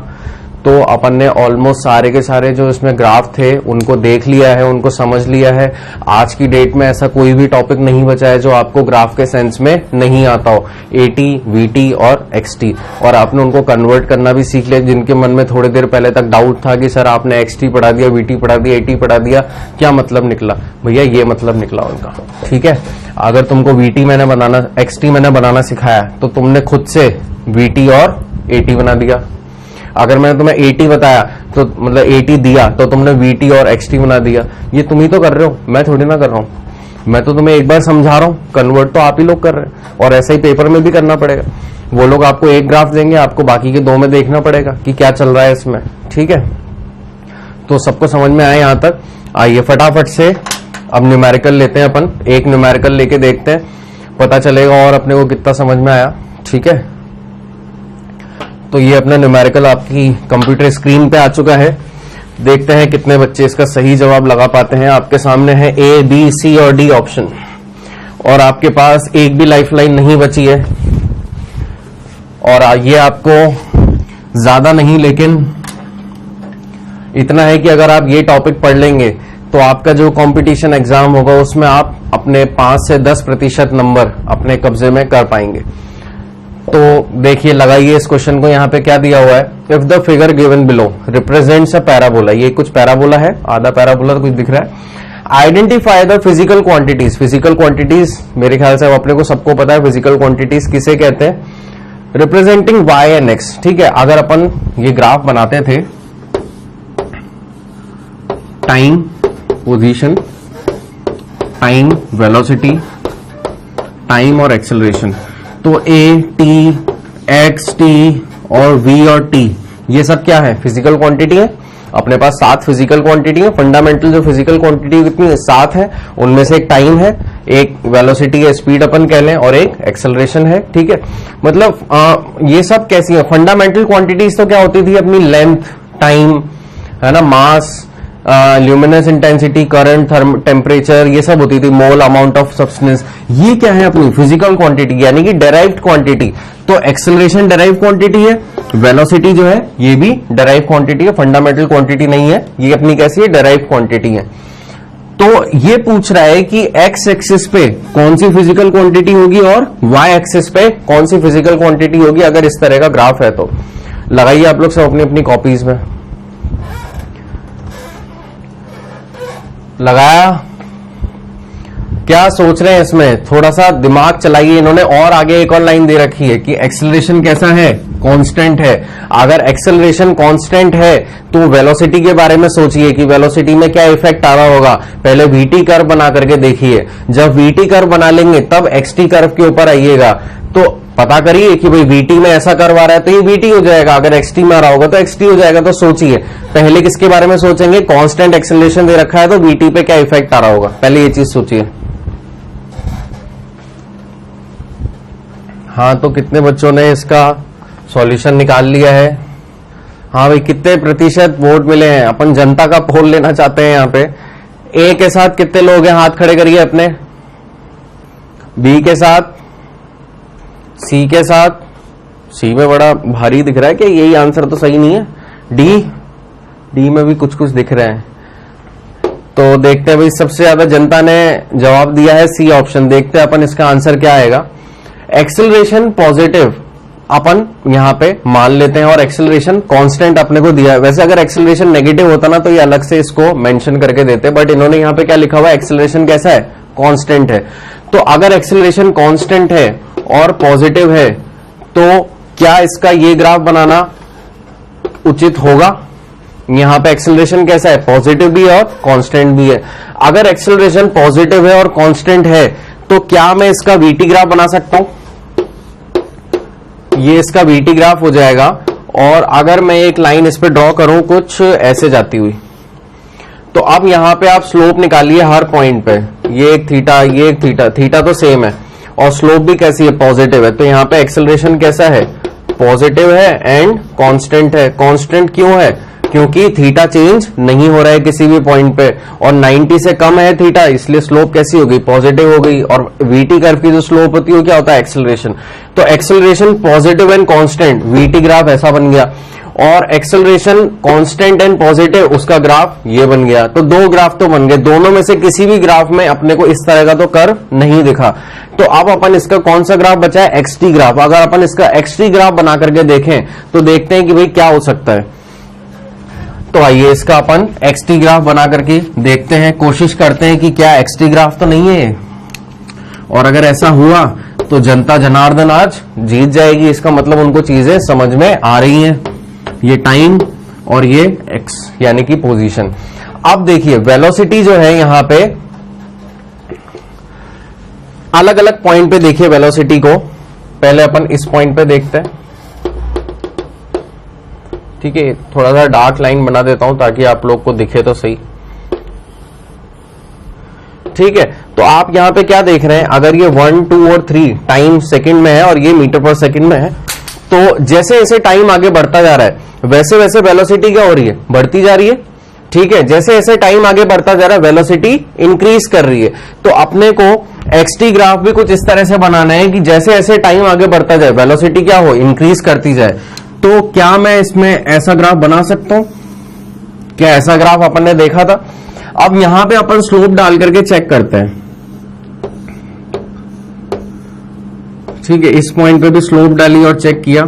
तो अपन ने ऑलमोस्ट सारे के सारे जो इसमें ग्राफ थे उनको देख लिया है, उनको समझ लिया है। आज की डेट में ऐसा कोई भी टॉपिक नहीं बचा है जो आपको ग्राफ के सेंस में नहीं आता हो, एटी, वीटी और एक्सटी। और आपने उनको कन्वर्ट करना भी सीख लिया। जिनके मन में थोड़ी देर पहले तक डाउट था कि सर आपने एक्सटी पढ़ा दिया, वीटी पढ़ा दिया, एटी पढ़ा दिया, क्या मतलब निकला, भैया ये मतलब निकला उनका। ठीक है, अगर तुमको वीटी मैंने बनाना, एक्सटी मैंने बनाना सिखाया तो तुमने खुद से वीटी और एटी बना दिया। अगर मैंने तुम्हें 80 बताया तो मतलब 80 दिया तो तुमने वीटी और एक्सटी बना दिया। ये तुम ही तो कर रहे हो, मैं थोड़ी ना कर रहा हूं। मैं तो तुम्हें एक बार समझा रहा हूं, कन्वर्ट तो आप ही लोग कर रहे हैं। और ऐसा ही पेपर में भी करना पड़ेगा। वो लोग आपको एक ग्राफ देंगे, आपको बाकी के दो में देखना पड़ेगा कि क्या चल रहा है इसमें। ठीक है, तो सबको समझ में आए यहां तक। आइए फटाफट से अब न्यूमेरिकल लेते हैं अपन। एक न्यूमेरिकल लेके देखते हैं, पता चलेगा और अपने को कितना समझ में आया। ठीक है, तो ये अपना न्यूमेरिकल आपकी कंप्यूटर स्क्रीन पे आ चुका है। देखते हैं कितने बच्चे इसका सही जवाब लगा पाते हैं। आपके सामने है ए, बी, सी और डी ऑप्शन, और आपके पास एक भी लाइफलाइन नहीं बची है। और ये आपको ज्यादा नहीं लेकिन इतना है कि अगर आप ये टॉपिक पढ़ लेंगे तो आपका जो कंपटीशन एग्जाम होगा उसमें आप अपने 5 से 10% नंबर अपने कब्जे में कर पाएंगे। तो देखिए, लगाइए इस क्वेश्चन को। यहाँ पे क्या दिया हुआ है, if the figure given below represents a parabola, ये कुछ पैराबोला है, आधा पैराबोला तो कुछ दिख रहा है। Identify the physical quantities, physical quantities मेरे ख्याल से अपने को सबको पता है फिजिकल क्वांटिटीज किसे कहते हैं, रिप्रेजेंटिंग y एंड x। ठीक है, अगर अपन ये ग्राफ बनाते थे, time position, time velocity, time और एक्सेलरेशन, तो a t x t और v और t ये सब क्या है, फिजिकल क्वांटिटी है। अपने पास 7 फिजिकल क्वांटिटी है, फंडामेंटल जो फिजिकल क्वांटिटी कितनी है, 7 है। उनमें से एक टाइम है, एक वेलोसिटी है, स्पीड अपन कह लें, और एक एक्सेलरेशन है। ठीक है, मतलब ये सब कैसी है, फंडामेंटल क्वांटिटीज तो क्या होती थी अपनी, लेंथ, टाइम, है ना, मास, ल्यूमिनस इंटेंसिटी, करंट, टेम्परेचर, ये सब होती थी, मोल, अमाउंट ऑफ सब्सटेंस। ये क्या है अपनी फिजिकल क्वांटिटी, यानी कि डेराइव्ड क्वांटिटी। तो एक्सेलरेशन डेराइव क्वांटिटी है, वेलोसिटी जो है ये भी डेराइव क्वांटिटी है, फंडामेंटल क्वांटिटी नहीं है, ये अपनी कैसी है, डेराइव क्वांटिटी है। तो ये पूछ रहा है कि एक्स एक्सिस पे कौन सी फिजिकल क्वांटिटी होगी और वाई एक्सिस पे कौन सी फिजिकल क्वांटिटी होगी, अगर इस तरह का ग्राफ है तो। लगाइए आप लोग सब अपनी अपनी कॉपीज में। लगाया, क्या सोच रहे हैं इसमें, थोड़ा सा दिमाग चलाइए। इन्होंने और आगे एक और लाइन दे रखी है कि एक्सेलरेशन कैसा है, कांस्टेंट है। अगर एक्सेलरेशन कांस्टेंट है तो वेलोसिटी के बारे में सोचिए कि वेलोसिटी में क्या इफेक्ट आ रहा होगा। पहले वीटी कर्व बना करके देखिए, जब वीटी कर्व बना लेंगे तब एक्सटी कर्व के ऊपर आइएगा, तो पता करिए कि भाई वीटी में ऐसा कर्व आ रहा है तो ये वीटी हो जाएगा, अगर एक्सटी में आ रहा होगा तो एक्सटी हो जाएगा। तो सोचिए, पहले किसके बारे में सोचेंगे, कांस्टेंट एक्सेलरेशन दे रखा है तो वीटी पे क्या इफेक्ट आ रहा होगा, पहले ये चीज सोचिए। हाँ, तो कितने बच्चों ने इसका सॉल्यूशन निकाल लिया है? हाँ भाई, कितने प्रतिशत वोट मिले हैं? अपन जनता का पोल लेना चाहते हैं यहाँ पे। ए के साथ कितने लोग हैं, हाथ खड़े करिए अपने। बी के साथ, सी के साथ, सी में बड़ा भारी दिख रहा है कि यही आंसर तो सही नहीं है। डी में भी कुछ कुछ दिख रहे हैं। तो देखते हैं भाई, सबसे ज्यादा जनता ने जवाब दिया है सी ऑप्शन। देखते हैं अपन इसका आंसर क्या आएगा। एक्सेलरेशन पॉजिटिव अपन यहां पे मान लेते हैं और एक्सेलरेशन कांस्टेंट अपने को दिया है। वैसे अगर एक्सेलरेशन नेगेटिव होता ना तो ये अलग से इसको मेंशन करके देते, बट इन्होंने यहां पे क्या लिखा हुआ है, एक्सेलरेशन कैसा है, कांस्टेंट है। तो अगर एक्सेलरेशन कांस्टेंट है और पॉजिटिव है तो क्या इसका ये ग्राफ बनाना उचित होगा? यहां पे एक्सेलरेशन कैसा है, पॉजिटिव भी है और कांस्टेंट भी है। अगर एक्सेलरेशन पॉजिटिव है और कांस्टेंट है तो क्या मैं इसका वीटी ग्राफ बना सकता हूं? ये इसका वीटी ग्राफ हो जाएगा। और अगर मैं एक लाइन इस पे ड्रॉ करूं कुछ ऐसे जाती हुई, तो अब यहां पे आप स्लोप निकालिए हर पॉइंट पे। ये एक थीटा, ये एक थीटा, थीटा तो सेम है और स्लोप भी कैसी है, पॉजिटिव है। तो यहां पे एक्सेलरेशन कैसा है, पॉजिटिव है एंड कांस्टेंट है। कांस्टेंट क्यों है, क्योंकि थीटा चेंज नहीं हो रहा है किसी भी पॉइंट पे और 90 से कम है थीटा, इसलिए स्लोप कैसी हो गई, पॉजिटिव हो गई। और वीटी कर्व की जो स्लोप होती है वो क्या होता है, एक्सेलरेशन। तो acceleration positive and constant, VT graph ऐसा बन गया। और एक्सेलरेशन कांस्टेंट एंड पॉजिटिव, उसका ग्राफ ये बन गया। तो दो ग्राफ तो बन गए। दोनों में से किसी भी ग्राफ में अपने को इस तरह का तो कर्व नहीं दिखा। तो अब अपन इसका कौन सा ग्राफ बचा है, एक्सटी ग्राफ। अगर अपन इसका एक्सटी ग्राफ बना करके देखें तो देखते हैं कि भाई क्या हो सकता है। तो आइए इसका अपन एक्सटी ग्राफ बना करके देखते हैं, कोशिश करते हैं कि क्या एक्सटी ग्राफ तो नहीं है। और अगर ऐसा हुआ तो जनता जनार्दन आज जीत जाएगी। इसका मतलब उनको चीजें समझ में आ रही हैं। ये टाइम और ये एक्स यानी कि पोजीशन। अब देखिए वेलोसिटी जो है यहां पे अलग अलग पॉइंट पे देखिए वेलोसिटी को। पहले अपन इस पॉइंट पे देखते हैं, ठीक है। थोड़ा सा डार्क लाइन बना देता हूं ताकि आप लोग को दिखे तो सही, ठीक है। तो आप यहां पे क्या देख रहे हैं, अगर ये 1, 2 और 3 टाइम सेकंड में है और ये मीटर पर सेकंड में है, तो जैसे जैसे टाइम आगे बढ़ता जा रहा है वैसे वैसे वेलोसिटी क्या हो रही है, बढ़ती जा रही है, ठीक है। जैसे जैसे टाइम आगे बढ़ता जा रहा है वेलोसिटी इंक्रीज कर रही है। तो अपने को एक्सटी ग्राफ भी कुछ इस तरह से बनाना है कि जैसे जैसे टाइम आगे बढ़ता जाए वेलोसिटी क्या हो, इंक्रीज करती जाए। तो क्या मैं इसमें ऐसा ग्राफ बना सकता हूं, क्या ऐसा ग्राफ अपन ने देखा था? अब यहां पे अपन स्लोप डाल करके चेक करते हैं, ठीक है। इस पॉइंट पे भी स्लोप डाली और चेक किया,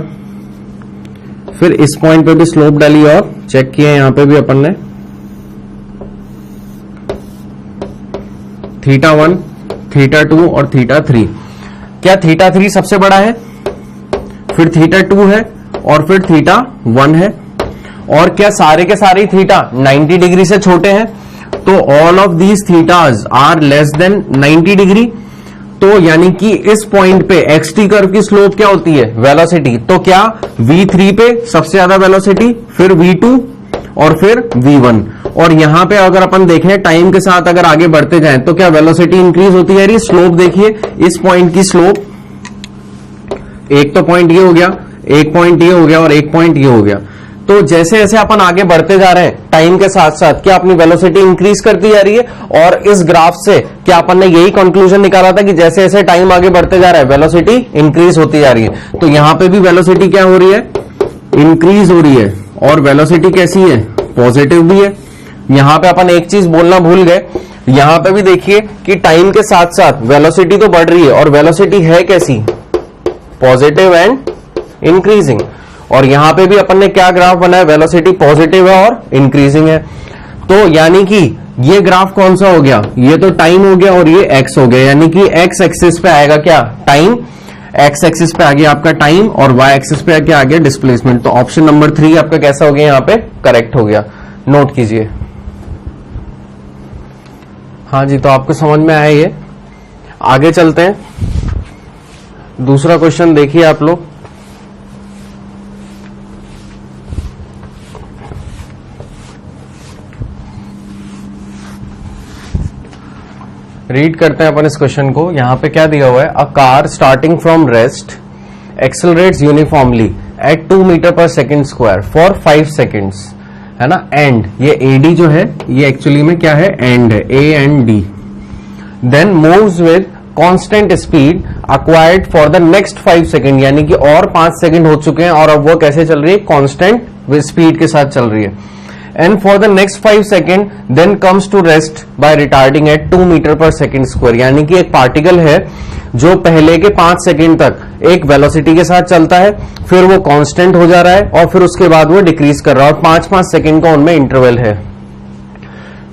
फिर इस पॉइंट पे भी स्लोप डाली और चेक किया, यहां पे भी अपन ने θ1, θ2 और θ3। क्या θ3 सबसे बड़ा है, फिर θ2 है और फिर θ1 है, और क्या सारे के सारे थीटा 90 डिग्री से छोटे हैं? तो all of these thetas are less than 90 degree. तो यानी कि इस पॉइंट पे xt कर्व की स्लोप क्या होती है, वेलोसिटी। तो क्या v3 पे सबसे ज्यादा वेलोसिटी, फिर v2 और फिर v1। और यहां पे अगर अपन देखें टाइम के साथ अगर आगे बढ़ते जाएं तो क्या वेलोसिटी इंक्रीज होती है। स्लोप देखिए, इस पॉइंट की स्लोप, एक तो पॉइंट ये हो गया, एक पॉइंट ये हो गया और एक पॉइंट ये हो गया। तो जैसे जैसे अपन आगे बढ़ते जा रहे हैं टाइम के साथ साथ क्या अपनी वेलोसिटी इंक्रीज करती जा रही है। और इस ग्राफ से क्या अपन ने यही कंक्लूजन निकाला था कि जैसे जैसे टाइम आगे बढ़ते जा रहा है वेलोसिटी इंक्रीज होती जा रही है। तो यहां पे भी वेलोसिटी क्या हो रही है, इंक्रीज हो रही है। और वेलोसिटी कैसी है, पॉजिटिव भी है। यहां पे अपन एक चीज बोलना भूल गए, यहां पे भी देखिए कि टाइम के साथ साथ वेलोसिटी तो बढ़ रही है, और वेलोसिटी है कैसी, पॉजिटिव एंड इंक्रीजिंग। और यहां पे भी अपन ने क्या ग्राफ बनाया, वेलोसिटी पॉजिटिव है और इंक्रीजिंग है। तो यानी कि ये ग्राफ कौन सा हो गया, ये तो टाइम हो गया और ये एक्स हो गया। यानी कि एक्स एक्सिस पे आएगा क्या, टाइम, एक्स एक्सिस पे आ गया आपका टाइम, और वाई एक्सिस पे क्या आ गया, डिस्प्लेसमेंट। तो ऑप्शन नंबर 3 आपका कैसा हो गया, यहां पे करेक्ट हो गया। नोट कीजिए। हाँ जी, तो आपको समझ में आया ये। आगे चलते हैं, दूसरा क्वेश्चन देखिए आप लोग। रीड करते हैं अपन इस क्वेश्चन को। यहां पे क्या दिया हुआ है, a car starting from rest accelerates uniformly at 2 metre पर सेकेंड स्क्वायर फॉर 5 सेकेंड्स, है ना। एंड ये एडी जो है ये एक्चुअली में क्या है, एंड है, A and D. Then moves with constant speed acquired for the next 5 second, यानी कि और 5 सेकेंड हो चुके हैं और अब वो कैसे चल रही है, कांस्टेंट स्पीड के साथ चल रही है। And for the next 5 seconds, then comes to rest by retarding at 2 metre पर सेकेंड स्क्वायर। यानी कि एक पार्टिकल है जो पहले के 5 सेकेंड तक एक वेलोसिटी के साथ चलता है, फिर वो कांस्टेंट हो जा रहा है और फिर उसके बाद वो डिक्रीज कर रहा है, और 5-5 सेकेंड का उनमें इंटरवल है।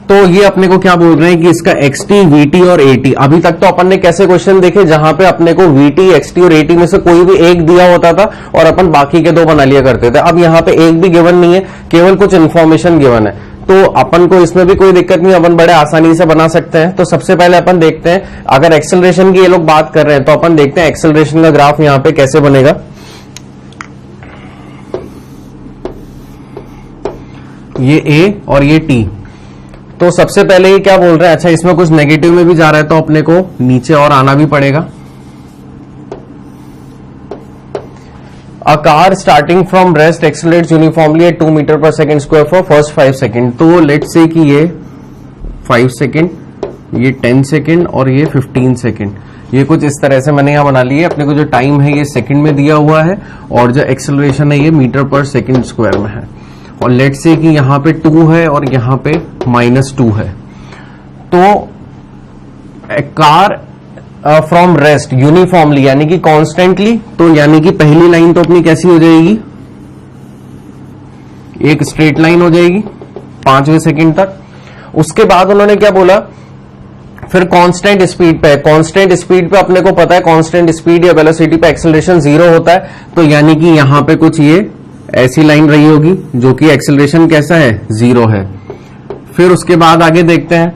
तो ये अपने को क्या बोल रहे हैं कि इसका xt, vt और at। अभी तक तो अपन ने कैसे क्वेश्चन देखे जहां पे अपने को vt, xt और at में से कोई भी एक दिया होता था और अपन बाकी के 2 बना लिया करते थे। अब यहां पे एक भी गिवन नहीं है, केवल कुछ इंफॉर्मेशन गिवन है। तो अपन को इसमें भी कोई दिक्कत नहीं, अपन बड़े आसानी से बना सकते हैं। तो सबसे पहले अपन देखते हैं, अगर एक्सेलरेशन की ये लोग बात कर रहे हैं तो अपन देखते हैं एक्सेलरेशन का ग्राफ यहां पे कैसे बनेगा। ये a और ये t। तो सबसे पहले ये क्या बोल रहे हैं, अच्छा इसमें कुछ नेगेटिव में भी जा रहा है तो अपने को नीचे और आना भी पड़ेगा। A car starting from rest accelerates uniformly at 2 metre पर second square for first 5 second. तो लेट्स से कि ये 5 सेकेंड, ये 10 सेकेंड और ये 15 सेकेंड, ये कुछ इस तरह से मैंने यहां बना लिया। अपने को जो टाइम है ये सेकेंड में दिया हुआ है और जो एक्सेलरेशन है ये मीटर पर सेकेंड स्क्वायर में है। और लेट से कि यहां पे 2 है और यहां पे -2 है। तो कार फ्रॉम रेस्ट यूनिफॉर्मली यानी कि कॉन्स्टेंटली, तो यानी कि पहली लाइन तो अपनी कैसी हो जाएगी, एक स्ट्रेट लाइन हो जाएगी 5वें सेकंड तक। उसके बाद उन्होंने क्या बोला, फिर कांस्टेंट स्पीड पे, कांस्टेंट स्पीड पे अपने को पता है कांस्टेंट स्पीड या वेलोसिटी पे एक्सेलरेशन 0 होता है। तो यानी कि यहां पे कुछ ये ऐसी लाइन रही होगी जो कि एक्सेलरेशन कैसा है, 0 है। फिर उसके बाद आगे देखते हैं,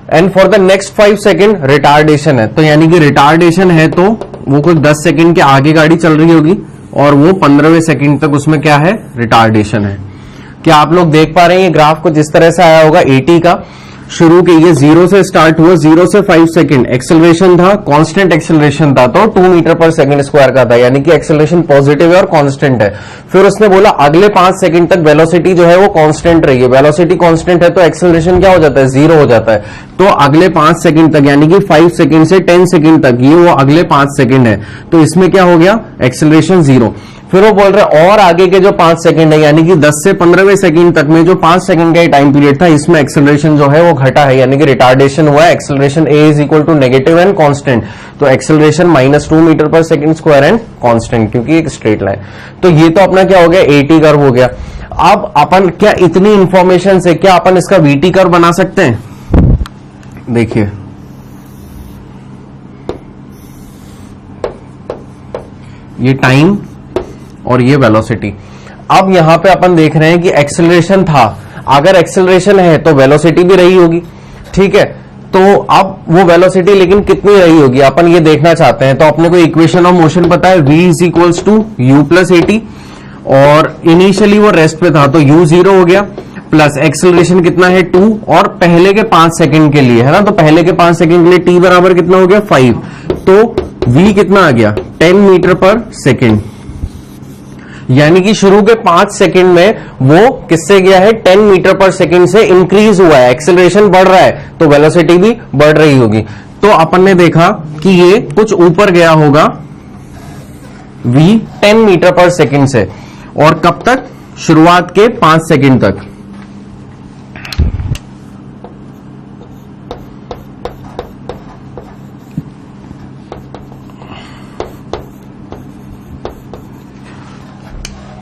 and for the next 5 second retardation है। तो यानी कि रिटार्डेशन है तो वो कुछ 10 सेकेंड के आगे गाड़ी चल रही होगी और वो 15वें सेकेंड तक उसमें क्या है, रिटार्डेशन है। क्या आप लोग देख पा रहे हैं ये ग्राफ कुछ इस तरह से आया होगा। 80 का शुरू के ये 0 से स्टार्ट हुआ, 0 से 5 सेकेंड एक्सेलरेशन था, कांस्टेंट एक्सेलरेशन था, तो 2 मीटर पर सेकेंड स्क्वायर का था, यानी कि एक्सेलरेशन पॉजिटिव है और कांस्टेंट है। फिर उसने बोला अगले 5 सेकेंड तक वेलोसिटी जो है वो कांस्टेंट रही है। वेलोसिटी कांस्टेंट है तो एक्सेलरेशन क्या हो जाता है, 0 हो जाता है। तो अगले 5 सेकेंड तक यानी कि 5 सेकेंड से 10 सेकेंड तक ये वो अगले 5 सेकेंड है, तो इसमें क्या हो गया, एक्सेलरेशन 0। फिर वो बोल रहे और आगे के जो 5 सेकंड है यानी कि 10 से 15वें सेकंड तक में जो 5 सेकंड का टाइम पीरियड था इसमें एक्सेलरेशन जो है वो घटा है यानी कि रिटार्डेशन हुआ है। Acceleration a is equal to negative and constant, तो एक्सेलरेशन -2 मीटर पर सेकंड स्क्वायर एंड कांस्टेंट क्योंकि एक स्ट्रेट लाइन। तो ये तो अपना क्या हो गया, AT कर्व हो गया। अब अपन क्या इतनी इंफॉर्मेशन से क्या अपन इसका VT कर्व बना सकते हैं? देखिए ये टाइम और ये वेलोसिटी। अब यहां पे अपन देख रहे हैं कि एक्सेलरेशन था, अगर एक्सेलरेशन है तो वेलोसिटी भी रही होगी, ठीक है। तो अब वो वेलोसिटी लेकिन कितनी रही होगी अपन ये देखना चाहते हैं। तो अपने को इक्वेशन ऑफ मोशन पता है, v is equals to U plus AT, और इनिशियली वो रेस्ट पे था तो u 0 हो गया, प्लस एक्सेलरेशन कितना है 2, और पहले के 5 सेकंड के लिए है ना, तो पहले के 5 सेकंड के लिए t बराबर कितना हो गया 5, तो v कितना आ गया 10 मीटर पर सेकंड, यानी कि शुरू के 5 सेकंड में वो किससे गया है 10 मीटर पर सेकंड से इंक्रीज हुआ है। एक्सेलरेशन बढ़ रहा है तो वेलोसिटी भी बढ़ रही होगी। तो अपन ने देखा कि ये कुछ ऊपर गया होगा v 10 मीटर पर सेकंड से, और कब तक, शुरुआत के 5 सेकंड तक।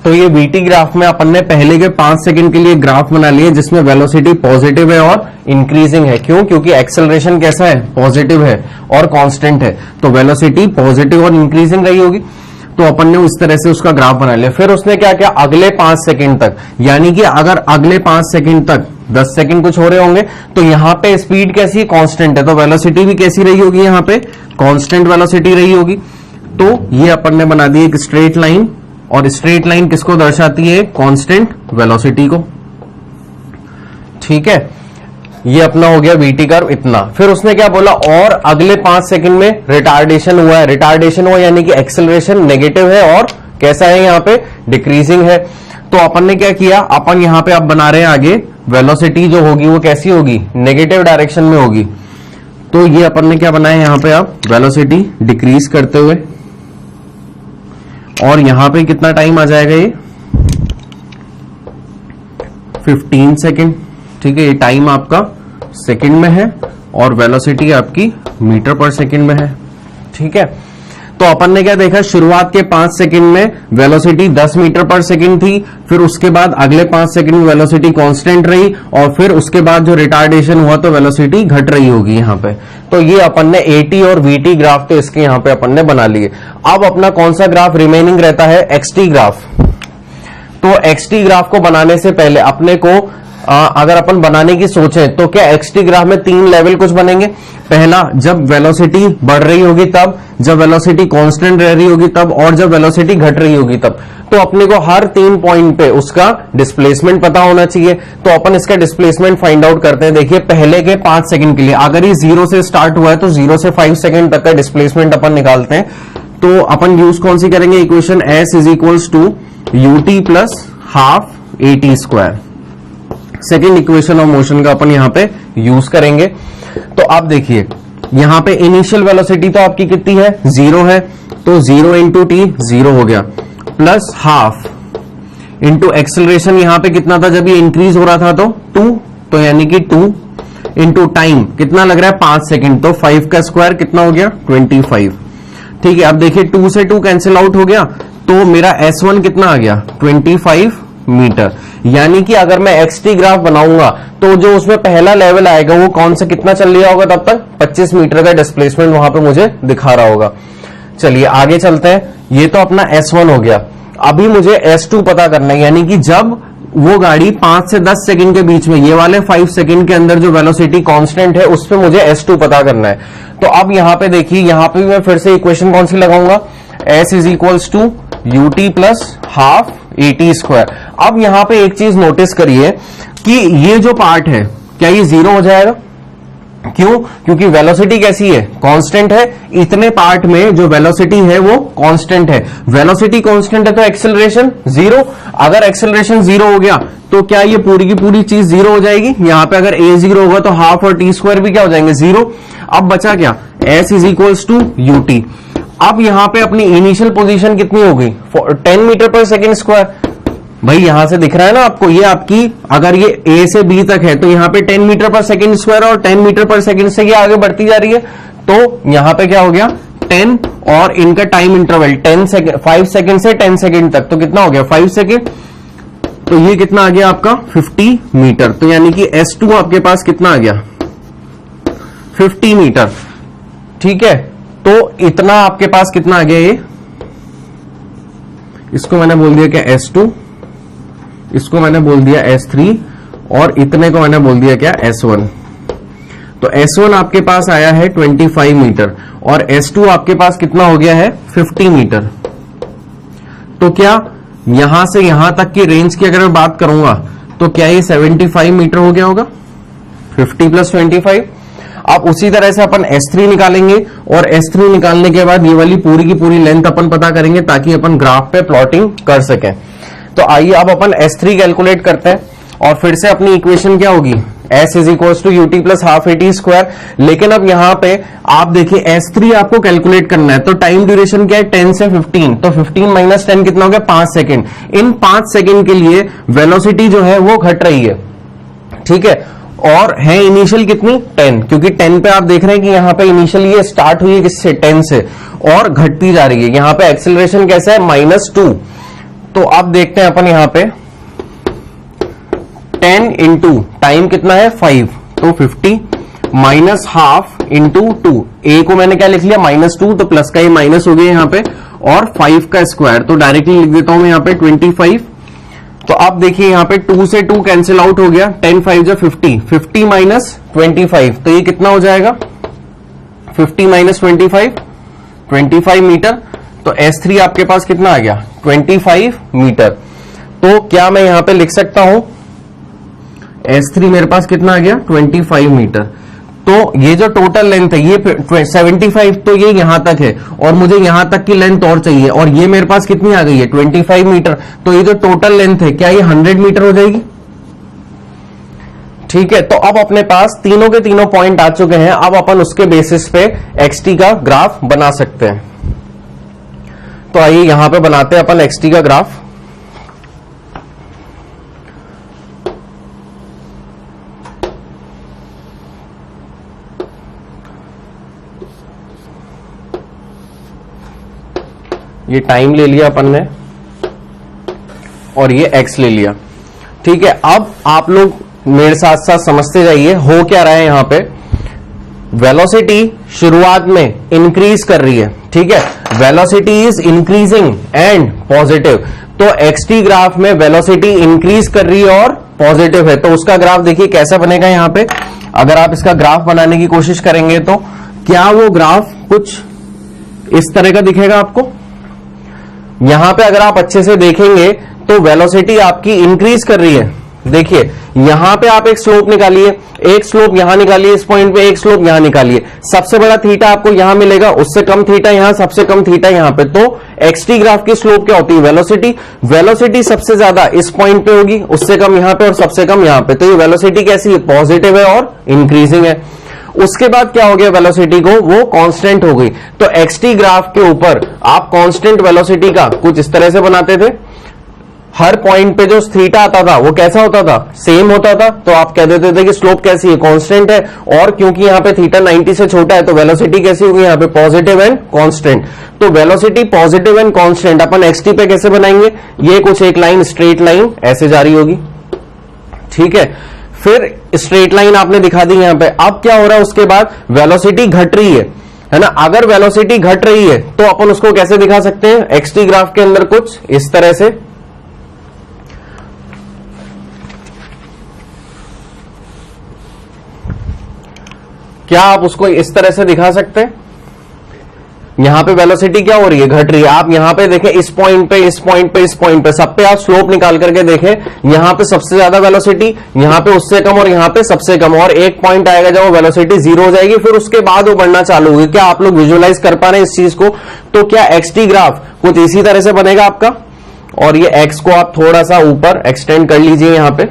तो ये VT ग्राफ में अपन ने पहले के 5 सेकंड के लिए ग्राफ बना लिए जिसमें वेलोसिटी पॉजिटिव है और इंक्रीजिंग है। क्यों? क्योंकि एक्सेलरेशन कैसा है, पॉजिटिव है और कांस्टेंट है, तो वेलोसिटी पॉजिटिव और इंक्रीजिंग रही होगी। तो अपन ने उस तरह से उसका ग्राफ बना लिया। फिर उसने क्या किया, अगले 5 सेकंड तक, यानी कि अगर अगले 5 सेकंड तक 10 सेकंड कुछ हो रहे होंगे तो यहां पे स्पीड कैसी है, कांस्टेंट है, तो वेलोसिटी भी कैसी रही होगी, यहां पे कांस्टेंट वेलोसिटी रही होगी। तो ये अपन ने बना दी एक स्ट्रेट लाइन, और स्ट्रेट लाइन किसको दर्शाती है, कांस्टेंट वेलोसिटी को, ठीक है। ये अपना हो गया VT कर्व इतना। फिर उसने क्या बोला, और अगले 5 सेकंड में रिटार्डेशन हुआ है। रिटार्डेशन हुआ यानी कि एक्सेलरेशन नेगेटिव है और कैसा है, यहाँ पे डिक्रीजिंग है। तो अपन ने क्या किया, अपन यहां पे अब बना रहे हैं आगे वेलोसिटी जो होगी वो कैसी होगी, नेगेटिव डायरेक्शन में होगी। तो ये अपन ने क्या बनाया, यहां पे अब वेलोसिटी डिक्रीज करते हुए, और यहां पे कितना टाइम आ जाएगा, ये 15 सेकेंड, ठीक है। ये टाइम आपका सेकंड में है और वेलोसिटी आपकी मीटर पर सेकंड में है, ठीक है। तो अपन ने क्या देखा, शुरुआत के 5 सेकंड में वेलोसिटी 10 मीटर पर सेकंड थी, फिर उसके बाद अगले 5 सेकंड में वेलोसिटी कांस्टेंट रही, और फिर उसके बाद जो रिटार्डेशन हुआ तो वेलोसिटी घट रही होगी यहाँ पे। तो ये अपन ने AT और VT ग्राफ तो इसके यहाँ पे अपन ने बना लिए। अब अपना कौन सा ग्राफ रिमेनिंग रहता है, XT ग्राफ। तो XT ग्राफ को बनाने से पहले अपने को अगर अपन बनाने की सोचें तो क्या XT ग्राफ में 3 लेवल कुछ बनेंगे। पहला, जब वेलोसिटी बढ़ रही होगी तब, जब वेलोसिटी कांस्टेंट रह रही होगी तब, और जब वेलोसिटी घट रही होगी तब। तो अपने को हर 3 पॉइंट पे उसका डिस्प्लेसमेंट पता होना चाहिए। तो अपन इसका डिस्प्लेसमेंट फाइंड आउट करते हैं। देखिए पहले के 5 सेकंड के लिए अगर ये 0 से स्टार्ट हुआ है तो 0 से 5 सेकंड तक का डिस्प्लेसमेंट अपन निकालते हैं। तो अपन यूज कौन सी करेंगे, equation S is equals to UT plus half AT square. Second equation of motion का अपन यहां पे यूज करेंगे। तो आप देखिए यहां पे इनिशियल वेलोसिटी तो आपकी कितनी है, 0 है, तो 0 इंटू टी 0 हो गया, प्लस हाफ इंटू एक्सेलरेशन यहां पे कितना था जब ये इंक्रीज हो रहा था, तो 2, तो यानी कि 2 इंटू टाइम कितना लग रहा है 5 सेकंड, तो 5 का स्क्वायर कितना हो गया 25, ठीक है। अब देखिए 2 से 2 कैंसिल आउट हो गया, तो मेरा S1 कितना आ गया 25 मीटर। यानी कि अगर मैं XT ग्राफ बनाऊंगा तो जो उसमें पहला लेवल आएगा वो कौन सा कितना चल लिया होगा, तब तक 25 मीटर का डिस्प्लेसमेंट वहां पे मुझे दिखा रहा होगा। चलिए आगे चलते हैं। ये तो अपना S1 हो गया। अभी मुझे S2 पता करना है, यानी कि जब वो गाड़ी 5 से 10 सेकंड के बीच में, ये वाले 5 सेकंड के अंदर जो वेलोसिटी कांस्टेंट है उस पे मुझे S2 पता करना है। तो अब यहां पे देखिए, यहां पे मैं फिर से इक्वेशन कौन सी लगाऊंगा, S is equals to UT plus half AT square. अब यहां पे एक चीज नोटिस करिए कि ये जो पार्ट है क्या ये 0 हो जाएगा, क्यों, क्योंकि वेलोसिटी कैसी है, कांस्टेंट है। इतने पार्ट में जो वेलोसिटी है वो कांस्टेंट है। वेलोसिटी कांस्टेंट है तो एक्सेलरेशन 0। अगर एक्सेलरेशन 0 हो गया तो क्या ये पूरी की पूरी चीज 0 हो जाएगी। यहां पे अगर A 0 होगा तो हाफ और T स्क्वायर भी क्या हो जाएंगे 0। अब बचा क्या, S is equals to UT। अब यहां पे अपनी इनिशियल पोजीशन कितनी हो गई 10 मीटर पर सेकेंड स्क्वायर। भाई यहां से दिख रहा है ना आपको, ये आपकी अगर ये ए से बी तक है तो यहां पे 10 मीटर पर सेकेंड स्क्वायर और 10 मीटर पर सेकेंड से ये आगे बढ़ती जा रही है। तो यहां पे क्या हो गया 10 और इनका टाइम इंटरवल 5 सेकेंड से 10 सेकेंड तक, तो कितना हो गया 5 सेकेंड। तो ये कितना आ गया आपका 50 मीटर। तो यानी कि S2 आपके पास कितना आ गया 50 मीटर। ठीक है, तो इतना आपके पास कितना आ गया, ये इसको मैंने बोल दिया क्या S2, इसको मैंने बोल दिया S3 और इतने को मैंने बोल दिया क्या S1। तो S1 आपके पास आया है 25 मीटर और S2 आपके पास कितना हो गया है 50 मीटर। तो क्या यहां से यहां तक की रेंज की अगर मैं बात करूंगा तो क्या ये 75 मीटर हो गया होगा 50 + 25। अब उसी तरह से अपन S3 निकालेंगे और S3 निकालने के बाद ये वाली पूरी की पूरी लेंथ अपन पता करेंगे ताकि अपन ग्राफ पे प्लॉटिंग कर सकें। तो आइए अब अपन S3 कैलकुलेट करते हैं और फिर से अपनी इक्वेशन क्या होगी S = ut + ½ at²। लेकिन अब यहां पे आप देखिए S3 आपको कैलकुलेट करना है तो टाइम ड्यूरेशन क्या है 10 से 15, तो 15 - 10 कितना हो गया 5 सेकेंड। इन 5 सेकेंड के लिए वेलोसिटी जो है वो घट रही है। ठीक है, और है इनिशियल कितनी 10, क्योंकि 10 पे आप देख रहे हैं कि यहां पे इनिशियल ये स्टार्ट हुई है किससे 10 से और घटती जा रही है। यहां पे एक्सेलरेशन कैसा है -2। तो अब देखते हैं अपन यहां पे 10 × टाइम कितना है 5, तो 50 -½ × 2। ए को मैंने क्या लिख लिया -2, तो प्लस का ये माइनस हो गया यहां पे और 5 का स्क्वायर, तो डायरेक्टली लिख देता हूं मैं यहां पे 25। तो अब देखिए यहां पे 2 से 2 कैंसिल आउट हो गया, 10 × 5 = 50, 50 - 25, तो ये कितना हो जाएगा 50 - 25, 25 मीटर। तो S3 आपके पास कितना आ गया 25 मीटर। तो क्या मैं यहां पे लिख सकता हूं S3 मेरे पास कितना आ गया 25 मीटर। तो ये जो टोटल लेंथ है ये 75, तो ये यहां तक है और मुझे यहां तक की लेंथ और चाहिए और ये मेरे पास कितनी आ गई है 25 मीटर। तो ये जो टोटल लेंथ है क्या ये 100 मीटर हो जाएगी। ठीक है, तो अब अपने पास तीनों के तीनों पॉइंट आ चुके हैं। अब अपन उसके बेसिस पे XT का ग्राफ बना सकते हैं। तो आइए यहां पे बनाते हैं अपन XT का ग्राफ। ये टाइम ले लिया अपन ने और ये x ले लिया। ठीक है, अब आप लोग मेरे साथ साथ समझते जाइए हो क्या रहा है। यहां पे वेलोसिटी शुरुआत में इंक्रीज कर रही है। ठीक है, velocity is increasing and positive. तो XT ग्राफ में वेलोसिटी इंक्रीज कर रही है और पॉजिटिव है। तो उसका ग्राफ देखिए कैसा बनेगा। यहां पे अगर आप इसका ग्राफ बनाने की कोशिश करेंगे तो क्या वो ग्राफ कुछ इस तरह का दिखेगा आपको। यहां पे अगर आप अच्छे से देखेंगे तो वेलोसिटी आपकी इंक्रीज कर रही है। देखिए यहां पे आप एक स्लोप निकालिए, एक स्लोप यहां निकालिए, इस पॉइंट पे एक स्लोप यहां निकालिए। सबसे बड़ा थीटा आपको यहां मिलेगा, उससे कम थीटा यहां, सबसे कम थीटा यहां पे। तो XT ग्राफ की स्लोप क्या होती है वेलोसिटी। वेलोसिटी सबसे ज्यादा इस पॉइंट पे होगी, उससे कम यहां पे और सबसे कम यहां पे। तो ये वेलोसिटी कैसी है पॉजिटिव है और इंक्रीजिंग है। उसके बाद क्या हो गया वेलोसिटी को वो कांस्टेंट हो गई। तो XT ग्राफ के ऊपर आप कांस्टेंट वेलोसिटी का कुछ इस तरह से बनाते थे। हर पॉइंट पे जो थीटा आता था वो कैसा होता था सेम होता था। तो आप कह देते थे कि स्लोप कैसी है कांस्टेंट है। और क्योंकि यहां पे थीटा 90 से छोटा है तो वेलोसिटी कैसी होगी यहां पे पॉजिटिव एंड कांस्टेंट। तो velocity positive and constant upon XT पे कैसे बनाएंगे, ये कुछ एक लाइन स्ट्रेट लाइन ऐसे जारी होगी। ठीक है, फिर स्ट्रेट लाइन आपने दिखा दी यहां पे। अब क्या हो रहा है उसके बाद वेलोसिटी घट रही है ना। अगर वेलोसिटी घट रही है तो अपन उसको कैसे दिखा सकते हैं XT ग्राफ के अंदर कुछ इस तरह से। क्या आप उसको इस तरह से दिखा सकते हैं। यहां पे वेलोसिटी क्या हो रही है घट रही है। आप यहां पे देखें इस पॉइंट पे इस पॉइंट पे इस पॉइंट पे सब पे आप स्लोप निकाल करके देखें। यहां पे सबसे ज्यादा वेलोसिटी, यहां पे उससे कम और यहां पे सबसे कम। और एक पॉइंट आएगा जब वो वेलोसिटी 0 हो जाएगी, फिर उसके बाद वो बढ़ना चालू होगी। क्या आप लोग विजुअलाइज कर पा रहे हैं इस चीज को। तो क्या XT ग्राफ कुछ इसी तरह से बनेगा आपका। और ये X को आप थोड़ा सा ऊपर एक्सटेंड कर लीजिए यहां पे।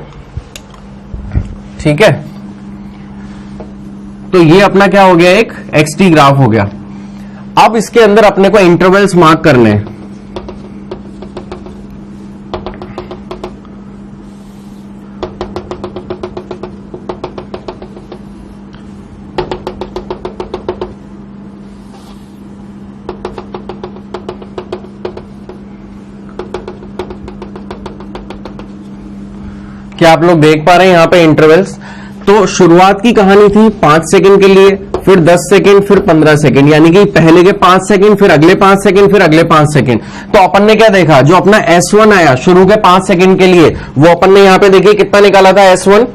ठीक है, तो ये अपना क्या हो गया एक XT ग्राफ हो गया। अब इसके अंदर अपने को इंटरवल्स मार्क करने हैं। क्या आप लोग देख पा रहे हैं यहां पे इंटरवल्स? तो शुरुआत की कहानी थी 5 सेकंड के लिए, फिर 10 सेकंड, फिर 15 सेकंड, यानी कि पहले के 5 सेकंड, फिर अगले 5 सेकंड, फिर अगले 5 सेकंड। तो अपन ने क्या देखा, जो अपना S1 आया शुरू के 5 सेकंड के लिए, वो अपन ने यहां पे देखिए कितना निकाला था S1,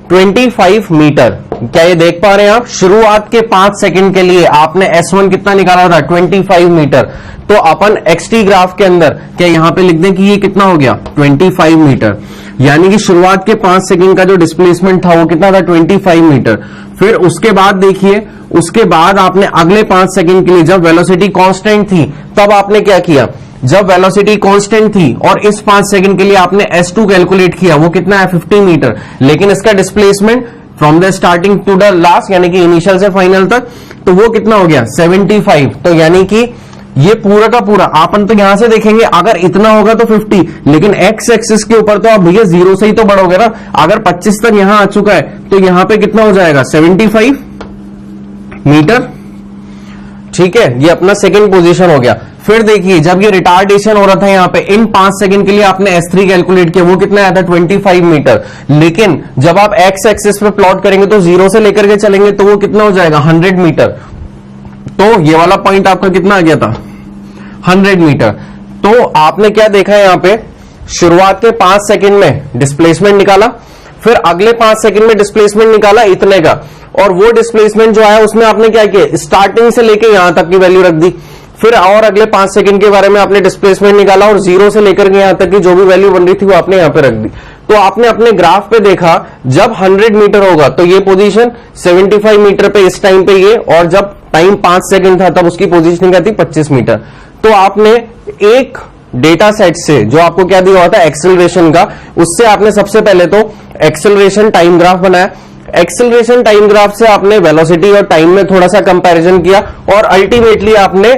25 मीटर। क्या ये देख पा रहे हैं आप? शुरुआत के 5 सेकंड के लिए आपने S1 कितना निकाला था? 25 मीटर। तो अपन XT ग्राफ के अंदर क्या यहां पे लिख दें कि ये कितना हो गया? 25 मीटर। यानी कि शुरुआत के 5 सेकंड का जो डिस्प्लेसमेंट था वो कितना था? 25 मीटर। फिर उसके बाद देखिए, उसके बाद आपने अगले 5 सेकंड के लिए, जब वेलोसिटी कांस्टेंट थी, तब आपने क्या किया? जब वेलोसिटी कांस्टेंट थी और इस 5 सेकंड के लिए आपने S2 कैलकुलेट किया, वो कितना है? 50 मीटर। लेकिन इसका displacement from the starting to the last, यानी कि इनिशियल से फाइनल तक, तो वो कितना हो गया? 75। तो यानी कि ये पूरा का पूरा आपन तो यहां से देखेंगे, अगर इतना होगा तो 50, लेकिन एक्स एक्सिस के ऊपर तो आप भैया 0 से ही तो बढ़ोगे ना। अगर 25 तक यहां आ चुका है तो यहां पे कितना हो जाएगा? 75 मीटर। ठीक है, ये अपना सेकंड पोजीशन हो गया। फिर देखिए, जब ये रिटार्डेशन हो रहा था यहां पे, इन 5 सेकंड के लिए आपने S3 कैलकुलेट किया, वो कितना आया था? 25 मीटर। लेकिन जब आप एक्स एक्सिस पे प्लॉट करेंगे तो 0 से लेकर के चलेंगे तो वो कितना हो जाएगा? 100 मीटर। तो ये वाला पॉइंट आपका कितना आ गया था? 100 मीटर। तो आपने क्या देखा यहां पे, शुरुआत के 5 सेकंड में डिस्प्लेसमेंट निकाला, फिर अगले 5 सेकंड में डिस्प्लेसमेंट निकाला इतने का, और वो डिस्प्लेसमेंट जो आया उसमें आपने क्या किया? स्टार्टिंग से लेके यहां तक की वैल्यू रख दी। फिर और अगले 5 सेकंड के बारे में आपने डिस्प्लेसमेंट निकाला और 0 से लेकर के यहां तक की जो भी वैल्यू बन रही थी वो आपने यहां पे रख दी। तो आपने अपने ग्राफ पे देखा, जब 100 मीटर होगा तो ये पोजीशन 75 मीटर पे इस टाइम पे ये, और जब टाइम 5 सेकंड था तब उसकी पोजीशनिंग क्या थी? 25 मीटर। तो आपने एक डेटा सेट से जो आपको क्या दिया हुआ था एक्सेलरेशन का, उससे आपने सबसे पहले तो एक्सेलरेशन टाइम ग्राफ बनाया। एक्सेलरेशन टाइम ग्राफ से आपने वेलोसिटी और टाइम में थोड़ा सा कंपैरिजन किया, और अल्टीमेटली आपने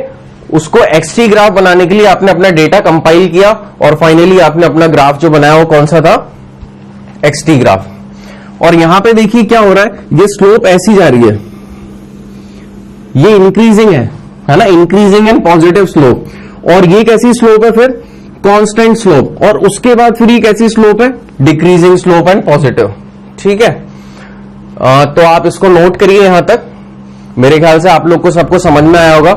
उसको XT ग्राफ बनाने के लिए आपने अपना डेटा कंपाइल किया, और फाइनली आपने अपना ग्राफ जो बनाया वो कौन सा था? XT graph. और यहां पे देखिए क्या हो रहा है, ये स्लोप ऐसी जा रही है, ये इंक्रीजिंग है ना, इंक्रीजिंग एंड पॉजिटिव स्लोप। और ये कैसी स्लोप है? फिर कांस्टेंट स्लोप। और उसके बाद फिर ये कैसी स्लोप है? Decreasing slope and positive. ठीक है, तो आप इसको नोट करिए यहां तक। मेरे ख्याल से आप लोग को सबको समझ में आया होगा।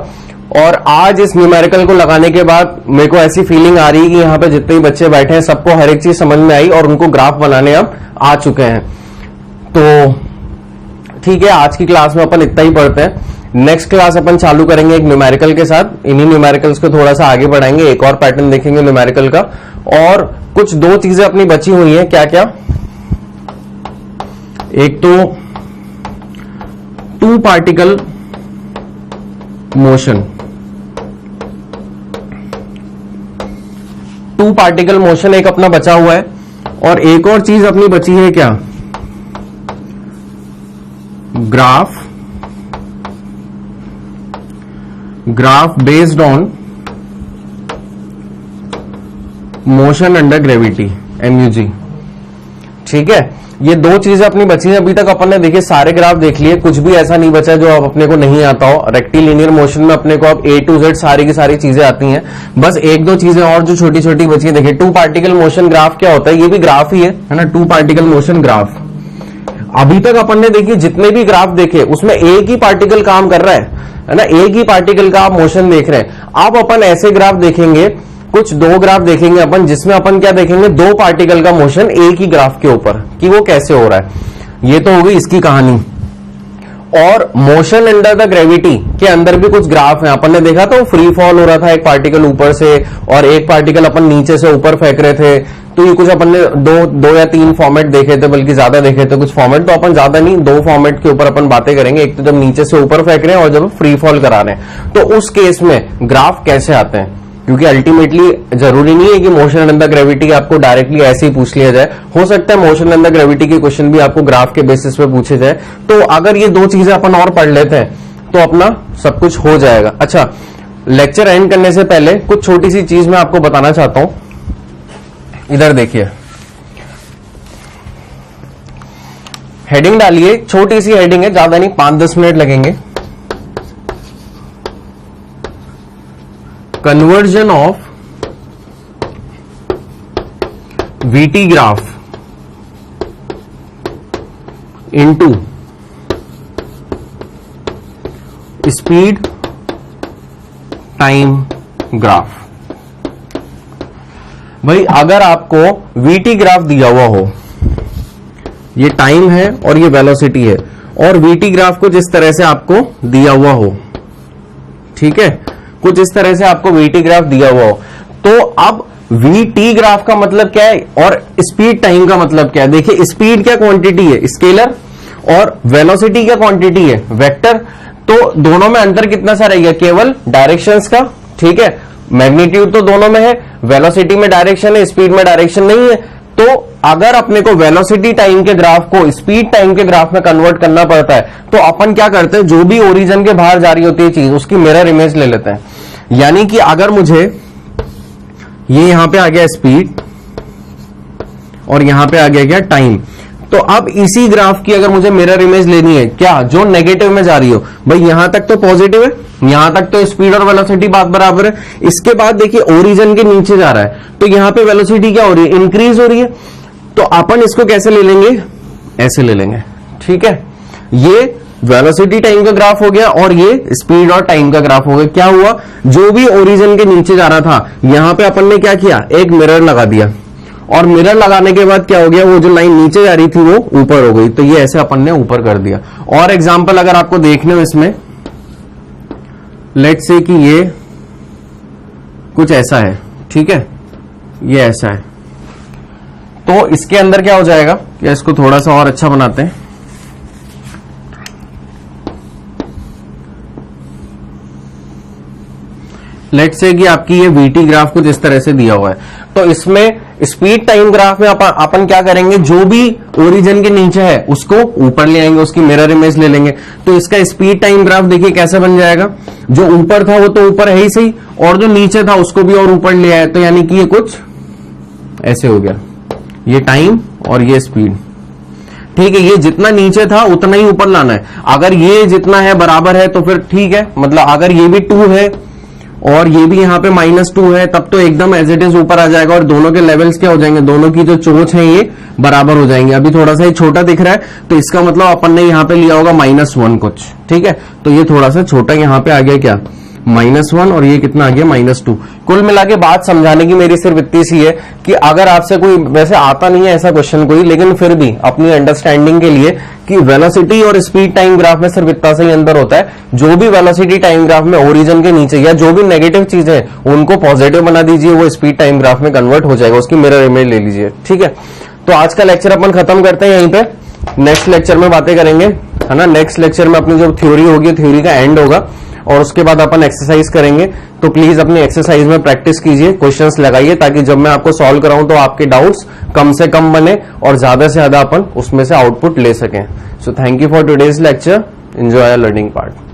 और आज इस न्यूमेरिकल को लगाने के बाद मेरे को ऐसी फीलिंग आ रही है कि यहाँ पे जितने भी बच्चे बैठे हैं सबको हर एक चीज समझ में आई और उनको ग्राफ बनाने अब आ चुके हैं। तो ठीक है, आज की क्लास में अपन इतना ही पढ़ते हैं। नेक्स्ट क्लास अपन चालू करेंगे एक न्यूमेरिकल के साथ। इन्हीं न्यूमेरिकल्स को थोड़ा सा आगे बढ़ाएंगे, एक और पैटर्न देखेंगे न्यूमेरिकल का, और कुछ 2 चीजें अपनी बची हुई हैं। क्या क्या? एक तो 2 पार्टिकल मोशन, 2 पार्टिकल मोशन एक अपना बचा हुआ है, और एक और चीज अपनी बची है क्या? Graph based on motion under gravity, MUG। ठीक है, ये 2 चीजें अपनी बची हैं। अभी तक अपन ने देखिए सारे ग्राफ देख लिए, कुछ भी ऐसा नहीं बचा जो अब अपने को नहीं आता हो। रेक्टिलिनियर मोशन में अपने को अब A to Z सारी की सारी चीजें आती हैं। बस 1-2 चीजें और जो छोटी छोटी बची हैं। देखिए 2 पार्टिकल मोशन ग्राफ क्या होता है? ये भी ग्राफ ही है ना, 2 पार्टिकल मोशन ग्राफ। अभी तक अपन ने देखिए जितने भी ग्राफ देखे उसमें एक ही पार्टिकल काम कर रहा है ना, एक ही पार्टिकल का आप मोशन देख रहे हैं। अब अपन ऐसे ग्राफ देखेंगे, कुछ 2 ग्राफ देखेंगे अपन, जिसमें अपन क्या देखेंगे? 2 पार्टिकल का मोशन एक ही ग्राफ के ऊपर, कि वो कैसे हो रहा है। ये तो हो गई इसकी कहानी। और मोशन अंडर द ग्रेविटी के अंदर भी कुछ ग्राफ है। अपन ने देखा तो फ्री फॉल हो रहा था, एक पार्टिकल ऊपर से और एक पार्टिकल अपन नीचे से ऊपर फेंक रहे थे। तो ये कुछ अपन ने दो या 3 फॉर्मेट देखे थे, बल्कि ज्यादा देखे थे कुछ फॉर्मेट। तो अपन ज्यादा नहीं, 2 फॉर्मेट के ऊपर अपन बातें करेंगे। एक तो जब नीचे से ऊपर फेंक रहे हैं और जब फ्री फॉल करा रहे हैं, तो उस केस में ग्राफ कैसे आते हैं। क्योंकि अल्टीमेटली जरूरी नहीं है कि मोशन अंडर ग्रेविटी आपको डायरेक्टली ऐसे ही पूछ लिया जाए। हो सकता है मोशन अंडर ग्रेविटी के क्वेश्चन भी आपको ग्राफ के बेसिस पे पूछे जाए। तो अगर ये 2 चीजें अपन और पढ़ लेते हैं तो अपना सब कुछ हो जाएगा। अच्छा, लेक्चर एंड करने से पहले कुछ छोटी सी चीज मैं आपको बताना चाहता हूं। इधर देखिए, हेडिंग डालिए, छोटी सी हेडिंग है, ज्यादा नहीं, 5-10 मिनट लगेंगे। Conversion of VT graph into speed time graph. भाई अगर आपको वीटी ग्राफ दिया हुआ हो, ये टाइम है और ये वेलोसिटी है, और वीटी ग्राफ को जिस तरह से आपको दिया हुआ हो, ठीक है, कुछ इस तरह से आपको वीटी ग्राफ दिया हुआ हो, तो अब वीटी ग्राफ का मतलब क्या है और स्पीड टाइम का मतलब क्या है। देखिए, स्पीड क्या क्वांटिटी है, स्केलर, और वेलोसिटी क्या क्वांटिटी है, वेक्टर। तो दोनों में अंतर कितना सा रहेगा, केवल डायरेक्शंस का, ठीक है। मैग्नीट्यूड तो दोनों में है, वेलोसिटी में डायरेक्शन है, स्पीड में डायरेक्शन नहीं है। तो अगर अपने को वेलोसिटी टाइम के ग्राफ को स्पीड टाइम के ग्राफ में कन्वर्ट करना पड़ता है, तो अपन क्या करते हैं, जो भी ओरिजिन के बाहर जा रही होती है चीज, उसकी मिरर इमेज ले लेते हैं। यानी कि अगर मुझे ये यहां पे आ गया स्पीड और यहां पे आ गया क्या, टाइम, तो अब इसी ग्राफ की अगर मुझे मिरर इमेज लेनी है, क्या, जो नेगेटिव में जा रही हो, भाई यहां तक तो पॉजिटिव है, यहां तक तो स्पीड और वेलोसिटी बात बराबर है। इसके बाद देखिए ओरिजिन के नीचे जा रहा है, तो यहां पे वेलोसिटी क्या हो रही है, इंक्रीज हो रही है। तो अपन इसको कैसे ले लेंगे, ऐसे ले लेंगे, ठीक है। ये वेलोसिटी टाइम का ग्राफ हो गया और ये स्पीड और टाइम का ग्राफ हो गया। क्या हुआ, जो भी ओरिजिन के नीचे जा रहा था, यहां पे अपन ने क्या किया, एक मिरर लगा दिया, और मिरर लगाने के बाद क्या हो गया, वो जो लाइन नीचे जा रही थी वो ऊपर हो गई। तो ये ऐसे अपन ने ऊपर कर दिया। और एग्जांपल अगर आपको देखने हो इसमें, लेट्स से कि ये कुछ ऐसा है, ठीक है, ये ऐसा है, तो इसके अंदर क्या हो जाएगा, या इसको थोड़ा सा और अच्छा बनाते हैं। लेट्स से कि आपकी ये वीटी ग्राफ कुछ इस तरह से दिया हुआ है, तो इसमें स्पीड टाइम ग्राफ में अपन क्या करेंगे, जो भी ओरिजिन के नीचे है उसको ऊपर ले आएंगे, उसकी मिरर इमेज ले लेंगे। तो इसका स्पीड टाइम ग्राफ देखिए कैसे बन जाएगा, जो ऊपर था वो तो ऊपर है ही सही, और जो नीचे था उसको भी और ऊपर ले आए, तो यानी कि ये कुछ ऐसे हो गया, ये टाइम और ये स्पीड, ठीक है। ये जितना नीचे था उतना ही ऊपर लाना है। अगर ये जितना है बराबर है तो फिर ठीक है, मतलब अगर ये भी 2 है और ये भी यहाँ पे -2 है, तब तो एकदम एज इट इज ऊपर आ जाएगा, और दोनों के लेवल्स क्या हो जाएंगे, दोनों की जो चोंच है ये बराबर हो जाएंगे। अभी थोड़ा सा ये छोटा दिख रहा है, तो इसका मतलब अपन ने यहाँ पे लिया होगा -1 कुछ, ठीक है। तो ये थोड़ा सा छोटा यहाँ पे आ गया क्या, -1, और ये कितना आ गया, -2। कुल मिला के बात समझाने की मेरी सिर्फ इतनी सी है कि अगर आपसे कोई, वैसे आता नहीं है ऐसा क्वेश्चन कोई, लेकिन फिर भी अपनी अंडरस्टैंडिंग के लिए कि वेलोसिटी और स्पीड टाइम ग्राफ में सिर्फ इतना सा ही अंदर होता है, जो भी वेलोसिटी टाइम ग्राफ में ओरिजिन के नीचे या जो भी नेगेटिव चीजें हैं उनको पॉजिटिव बना दीजिए, वो स्पीड टाइम ग्राफ में कन्वर्ट हो जाएगा, उसकी मिरर इमेज ले लीजिए, ठीक है। तो आज का लेक्चर अपन खत्म करते हैं यहीं पे, नेक्स्ट लेक्चर में बातें करेंगे, है ना। नेक्स्ट लेक्चर में अपनी जो थ्योरी होगी, थ्योरी का एंड होगा, और उसके बाद अपन एक्सरसाइज करेंगे। तो प्लीज अपनी एक्सरसाइज में प्रैक्टिस कीजिए, क्वेश्चंस लगाइए, ताकि जब मैं आपको सॉल्व कराऊं तो आपके डाउट्स कम से कम बने और ज्यादा से ज्यादा अपन उसमें से आउटपुट ले सकें। So thank you for today's lecture, enjoy learning part.